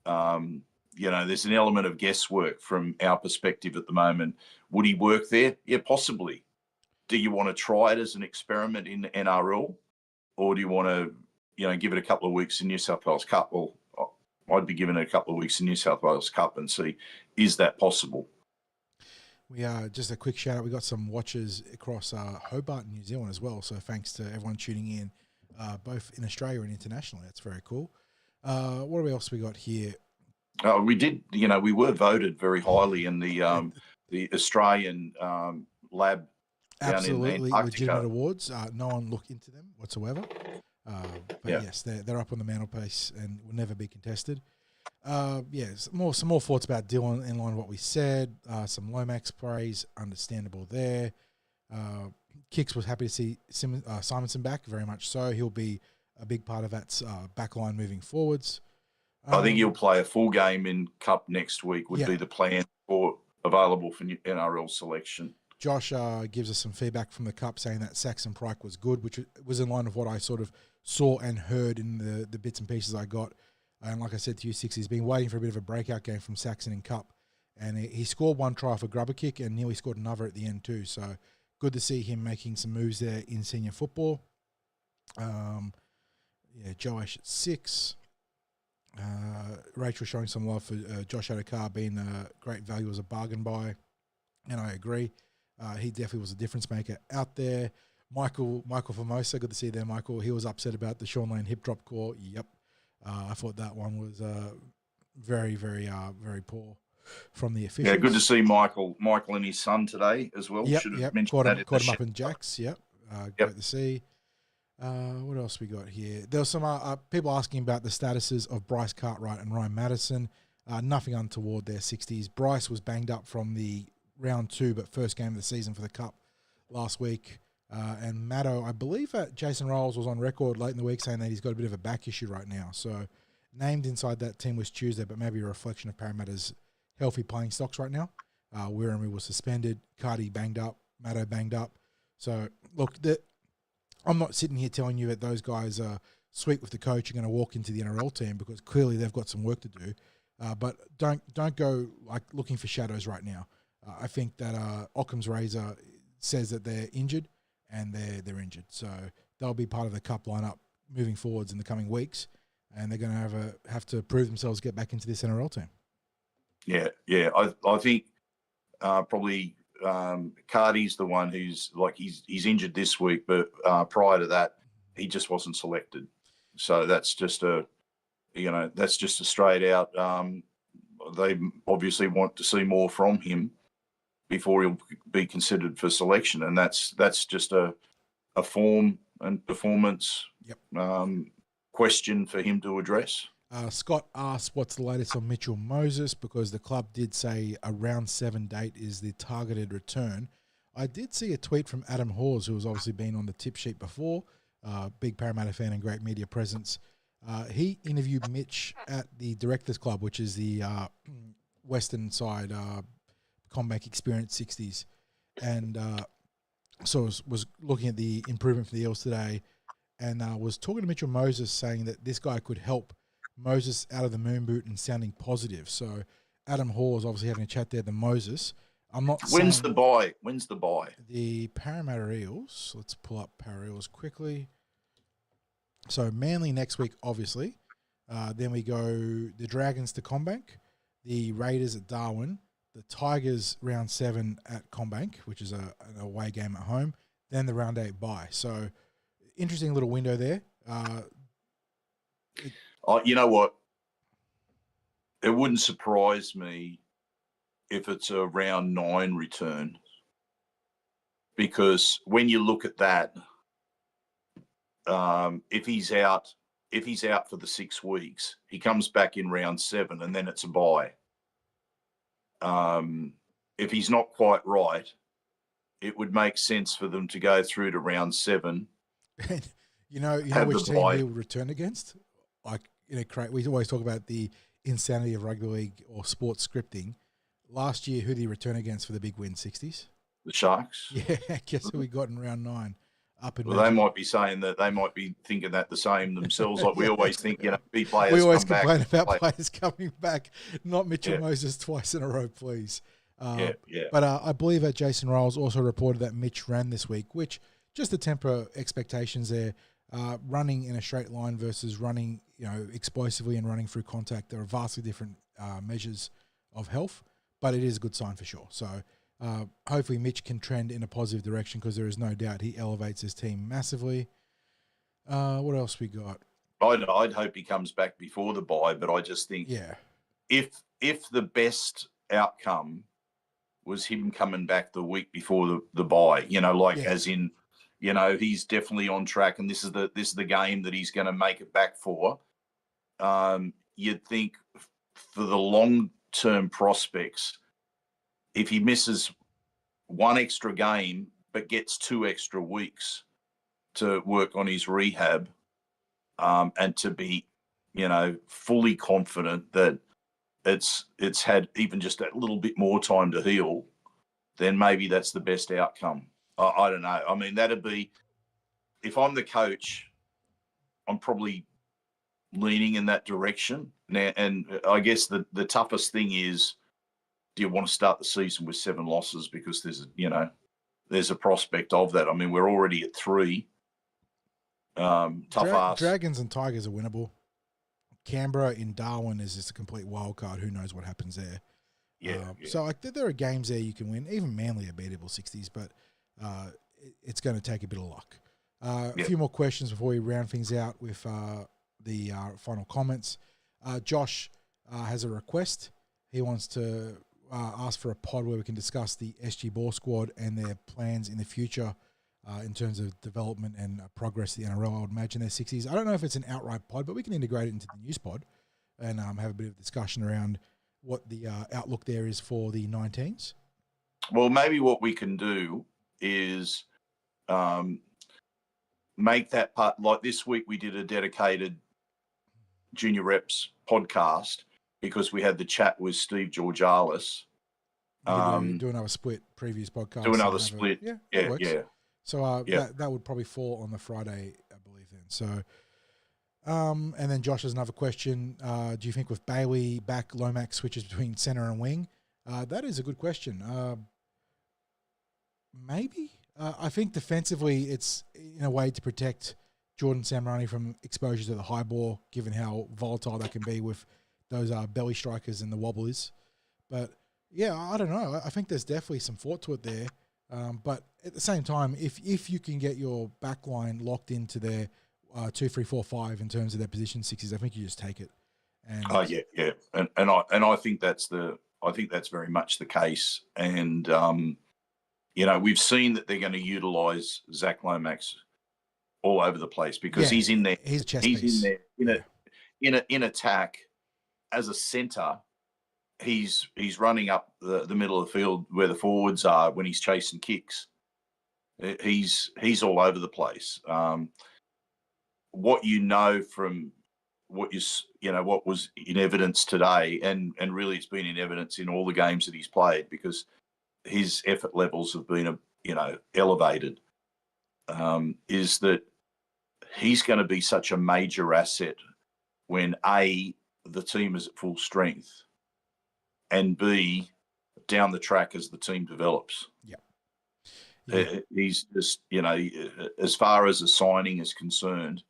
there's an element of guesswork from our perspective at the moment. Would he work there? Yeah, possibly. Do you want to try it as an experiment in the NRL, or do you want to, give it a couple of weeks in New South Wales Cup? Well, I'd be giving it a couple of weeks in New South Wales Cup and see, is that possible? We just a quick shout out. We got some watchers across Hobart and New Zealand as well. So thanks to everyone tuning in, both in Australia and internationally. That's very cool. What else we got here? We did. We were voted very highly in the Australian lab. Absolutely legitimate awards. No one looked into them whatsoever. Yes, they're up on the mantelpiece and will never be contested. Some more thoughts about Dylan in line with what we said. Some Lomax praise, understandable there. Kicks was happy to see Simonson back, very much so. He'll be a big part of that back line moving forwards. I think he'll play a full game in Cup next week would be the plan available for NRL selection. Josh gives us some feedback from the Cup saying that Saxon Pryke was good, which was in line with what I sort of saw and heard in the bits and pieces I got. And like I said to you, Six, he's been waiting for a bit of a breakout game from Saxon in Cup. And he scored one try for grubber kick and nearly scored another at the end too. So good to see him making some moves there in senior football. Joash at 6. Rachel showing some love for Josh Adokar being a great value as a bargain buy. And I agree. He definitely was a difference maker out there. Michael Formosa, good to see you there, Michael. He was upset about the Sean Lane hip drop call. Yep. I thought that one was very, very, very poor from the officials. Yeah, good to see Michael and his son today as well. Yep, Should have mentioned caught him up in Jacks. Yep. Great to see. What else we got here? There was some people asking about the statuses of Bryce Cartwright and Ryan Madison. Nothing untoward there, 60s. Bryce was banged up from the round 2, but first game of the season for the Cup last week. And Maddo, I believe that Jason Rolls was on record late in the week saying that he's got a bit of a back issue right now. So named inside that team was Tuesday, but maybe a reflection of Parramatta's healthy playing stocks right now. Wiremu was suspended, Cardi banged up, Maddo banged up. So look, I'm not sitting here telling you that those guys are sweet with the coach and going to walk into the NRL team, because clearly they've got some work to do. But don't go like looking for shadows right now. I think that Occam's razor says that they're injured, and they're injured. So they'll be part of the Cup lineup moving forwards in the coming weeks, and they're going to have to prove themselves, get back into this NRL team. Yeah. I think probably Cardi's the one who's like he's injured this week, but prior to that, he just wasn't selected. So that's just a straight out. They obviously want to see more from him before he'll be considered for selection, and that's just a form and performance question for him to address. Scott asked what's the latest on Mitchell Moses, because the club did say a round 7 date is the targeted return. I did see a tweet from Adam Hawes, who has obviously been on the tip sheet before, big Parramatta fan and great media presence. He interviewed Mitch at the Directors Club, which is the western side Combank Experience 60s, and so was looking at the improvement for the Eels today, and was talking to Mitchell Moses, saying that this guy could help Moses out of the moon boot and sounding positive. So Adam Hall is obviously having a chat there to Moses. I'm not. When's the buy? When's the buy? The Parramatta Eels. Let's pull up Parra Eels quickly. So Manly next week, obviously. Then we go the Dragons to Combank, the Raiders at Darwin, the Tigers round 7 at Combank, which is an away game at home. Then the round 8 bye. So interesting little window there. You know what? It wouldn't surprise me if it's a round 9 return, because when you look at that, if he's out for the 6 weeks, he comes back in round 7, and then it's a bye. If he's not quite right, it would make sense for them to go through to round 7. you know which team he would return against? Like, we always talk about the insanity of rugby league or sports scripting. Last year, who did he return against for the big win? 60s? The Sharks. Yeah, guess who we got in round 9? Well, they might be saying that, they might be thinking that the same themselves. Like we always think, big players. We always complain about players coming back, not Mitchell Moses twice in a row, please. But I believe that Jason Riles also reported that Mitch ran this week, which, just to temper expectations there, running in a straight line versus running, explosively and running through contact, there are vastly different measures of health, but it is a good sign for sure. So hopefully Mitch can trend in a positive direction, because there is no doubt he elevates his team massively. What else we got? I'd hope he comes back before the bye, but I just think if the best outcome was him coming back the week before the bye, as in, he's definitely on track, and this is the game that he's going to make it back for. You'd think for the long-term prospects, if he misses one extra game but gets 2 extra weeks to work on his rehab, and to be, fully confident that it's had even just a little bit more time to heal, then maybe that's the best outcome. I don't know. I mean, that'd be, if I'm the coach, I'm probably leaning in that direction. Now, and I guess the toughest thing is, do you want to start the season with 7 losses? Because there's a prospect of that. I mean, we're already at 3. Tough ass. Dragons and Tigers are winnable. Canberra in Darwin is just a complete wild card. Who knows what happens there? So there are games there you can win. Even Manly are beatable 60s, but it's going to take a bit of luck. A few more questions before we round things out with the final comments. Josh has a request. He wants to ask for a pod where we can discuss the SG Ball squad and their plans in the future in terms of development and progress of the NRL. I would imagine they're 60s. I don't know if it's an outright pod, but we can integrate it into the news pod and have a bit of discussion around what the outlook there is for the 19s. Well, maybe what we can do is make that part, like this week we did a dedicated Junior Reps podcast because we had the chat with Steve Georgalis. Do another split previous podcast. Do another split. Yeah. So that would probably fall on the Friday, I believe, then. So, and then Josh has another question. Do you think with Bailey back, Lomax switches between centre and wing? That is a good question. Maybe. I think defensively it's in a way to protect Jordan Samrani from exposure to the high ball, given how volatile that can be with those belly strikers and the wobblers. But, yeah, I don't know. I think there's definitely some thought to it there. But at the same time, if you can get your back line locked into their 2, 3, 4, 5 in terms of their position 60s, I think you just take it. And I think that's very much the case. And we've seen that they're going to utilise Zack Lomax all over the place because he's in there. He's in there in attack as a centre. He's running up the middle of the field where the forwards are when he's chasing kicks. He's all over the place. What from what was in evidence today, and really it's been in evidence in all the games that he's played because his effort levels have been elevated. Is that he's going to be such a major asset when the team is at full strength, and B, down the track as the team develops. He's just, as far as the signing is concerned,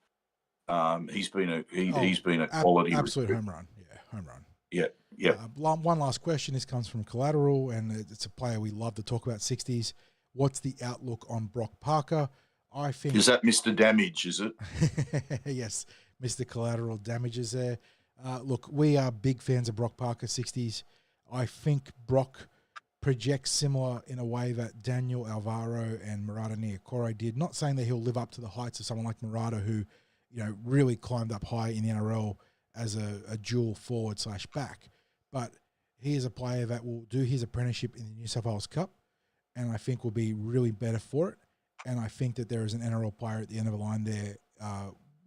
he's been a quality absolute home run. Home run. Yeah. One last question. This comes from Collateral, and it's a player we love to talk about. 60s. What's the outlook on Brock Parker? I think is that Mr. Damage? Is it? Yes, Mr. Collateral Damages there. Look, we are big fans of Brock Parker. 60s. I think Brock project similar in a way that Daniel Alvaro and Murata Niokore did. Not saying that he'll live up to the heights of someone like Murata, who, really climbed up high in the NRL as a dual forward/back, but he is a player that will do his apprenticeship in the New South Wales Cup, and I think will be really better for it. And I think that there is an NRL player at the end of the line there,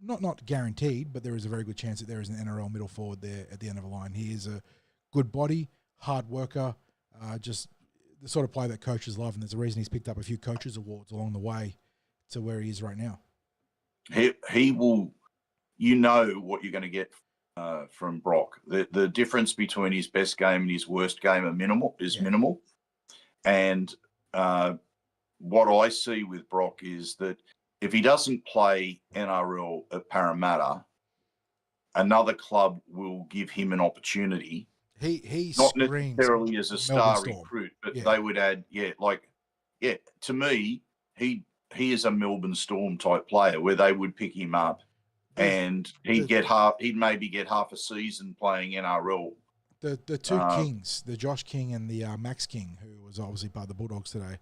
not guaranteed, but there is a very good chance that there is an NRL middle forward there at the end of the line. He is a good body, hard worker, just the sort of player that coaches love, and there's a reason he's picked up a few coaches awards along the way to where he is right now. He will, what you're going to get from Brock. The difference between his best game and his worst game are minimal. And what I see with Brock is that if he doesn't play NRL at Parramatta, another club will give him an opportunity. He not screams necessarily as a star recruit, but they would add, to me, he is a Melbourne Storm type player where they would pick him up and he'd maybe get half a season playing NRL. The two Kings, the Josh King and the Max King, who was obviously part of the Bulldogs today.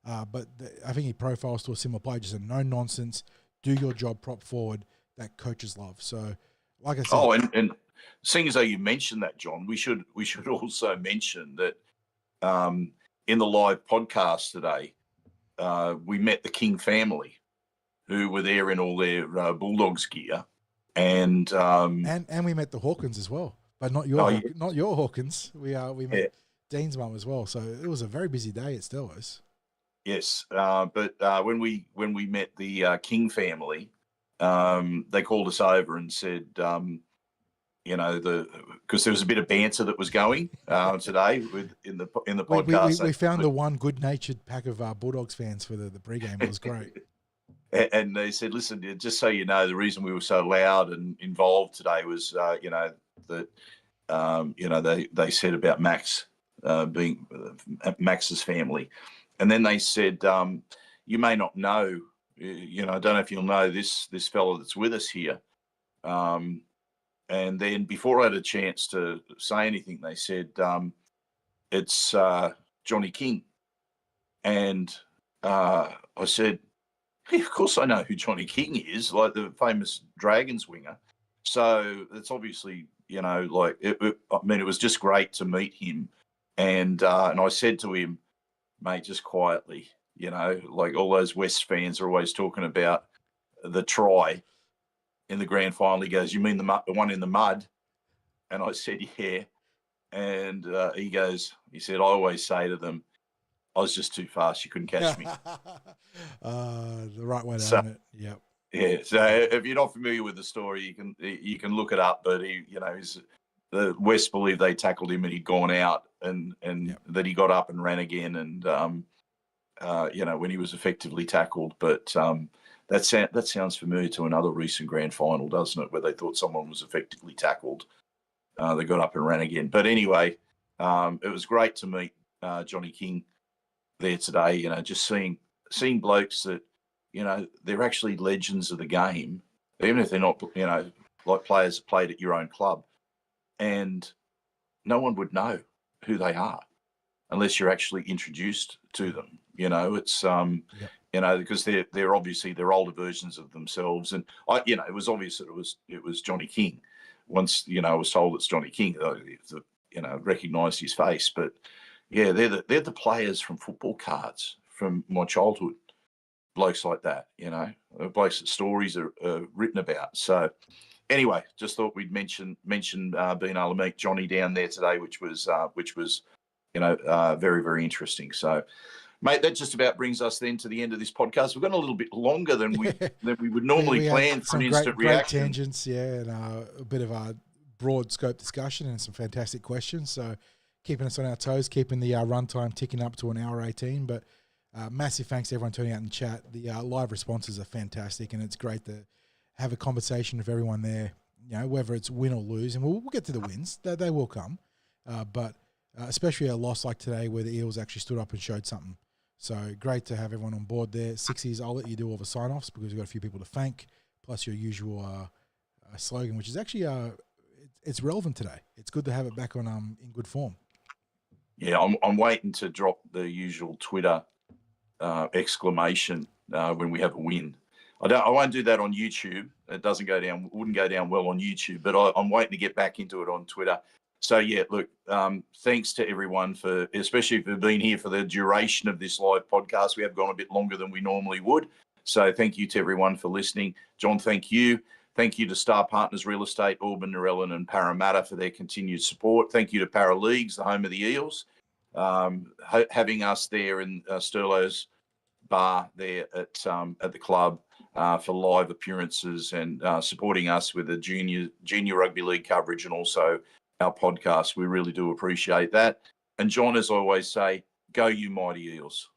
But I think he profiles to a similar player, just a no-nonsense, do your job, prop forward, that coaches love. So, like I said... Oh, and seeing as though you mentioned that, John, we should also mention that in the live podcast today, we met the King family, who were there in all their Bulldogs gear, and we met the Hawkins as well, but not your Hawkins. We met Dean's mum as well. So it was a very busy day at Stellos. Yes, but when we met the King family, they called us over and said, because there was a bit of banter that was going today in the podcast. We found the one good-natured pack of Bulldogs fans for the pregame. It was great. And they said, listen, just so you know, the reason we were so loud and involved today was, they said about Max being Max's family. And then they said, you may not know, I don't know if you'll know this fellow that's with us here. And then before I had a chance to say anything, they said, it's Johnny King. And I said, hey, of course I know who Johnny King is, like the famous Dragons winger. So it's obviously, it was just great to meet him. And I said to him, mate, just quietly, like all those West fans are always talking about the try in the grand final. He goes, you mean the one in the mud? And I said, yeah. And he said, I always say to them, I was just too fast. You couldn't catch me. The right way to own it. Yep. Yeah. So if you're not familiar with the story, you can look it up. But the West believe they tackled him and he'd gone out, and that he got up and ran again, and when he was effectively tackled. But that sounds familiar to another recent grand final, doesn't it? Where they thought someone was effectively tackled, they got up and ran again. But anyway, it was great to meet Johnny King there today. Just seeing blokes that they're actually legends of the game, even if they're not like players that played at your own club, and no one would know who they are unless you're actually introduced to them. It's because they're obviously they're older versions of themselves, and it was obvious that it was Johnny King. Once I was told it's Johnny King, recognised his face, but yeah, they're the players from football cards from my childhood. Blokes like that, blokes that stories are written about. So anyway, just thought we'd mention being able to meet Johnny down there today, which was very, very interesting. So, mate, that just about brings us then to the end of this podcast. We've gone a little bit longer than we would normally plan for an instant reaction. Great tangents, and a bit of a broad scope discussion and some fantastic questions. So keeping us on our toes, keeping the runtime ticking up to an hour 18. But massive thanks to everyone turning out in chat. The live responses are fantastic, and it's great to have a conversation with everyone there, whether it's win or lose. And we'll get to the wins. They will come. But especially a loss like today where the Eels actually stood up and showed something. So great to have everyone on board there. Sixties, I'll let you do all the sign-offs because we've got a few people to thank, plus your usual slogan, which is actually it's relevant today. It's good to have it back on in good form. Yeah, I'm waiting to drop the usual Twitter exclamation when we have a win. I won't do that on YouTube. It wouldn't go down well on YouTube, but I'm waiting to get back into it on Twitter. So yeah, look, thanks to everyone especially for being here for the duration of this live podcast. We have gone a bit longer than we normally would. So thank you to everyone for listening. John, thank you. Thank you to Star Partners Real Estate, Auburn, Narellan and Parramatta for their continued support. Thank you to Para Leagues, the home of the Eels, having us there in Sterlo's bar there at the club for live appearances and supporting us with the junior rugby league coverage and also our podcast. We really do appreciate that. And John, as I always say, go you mighty Eels.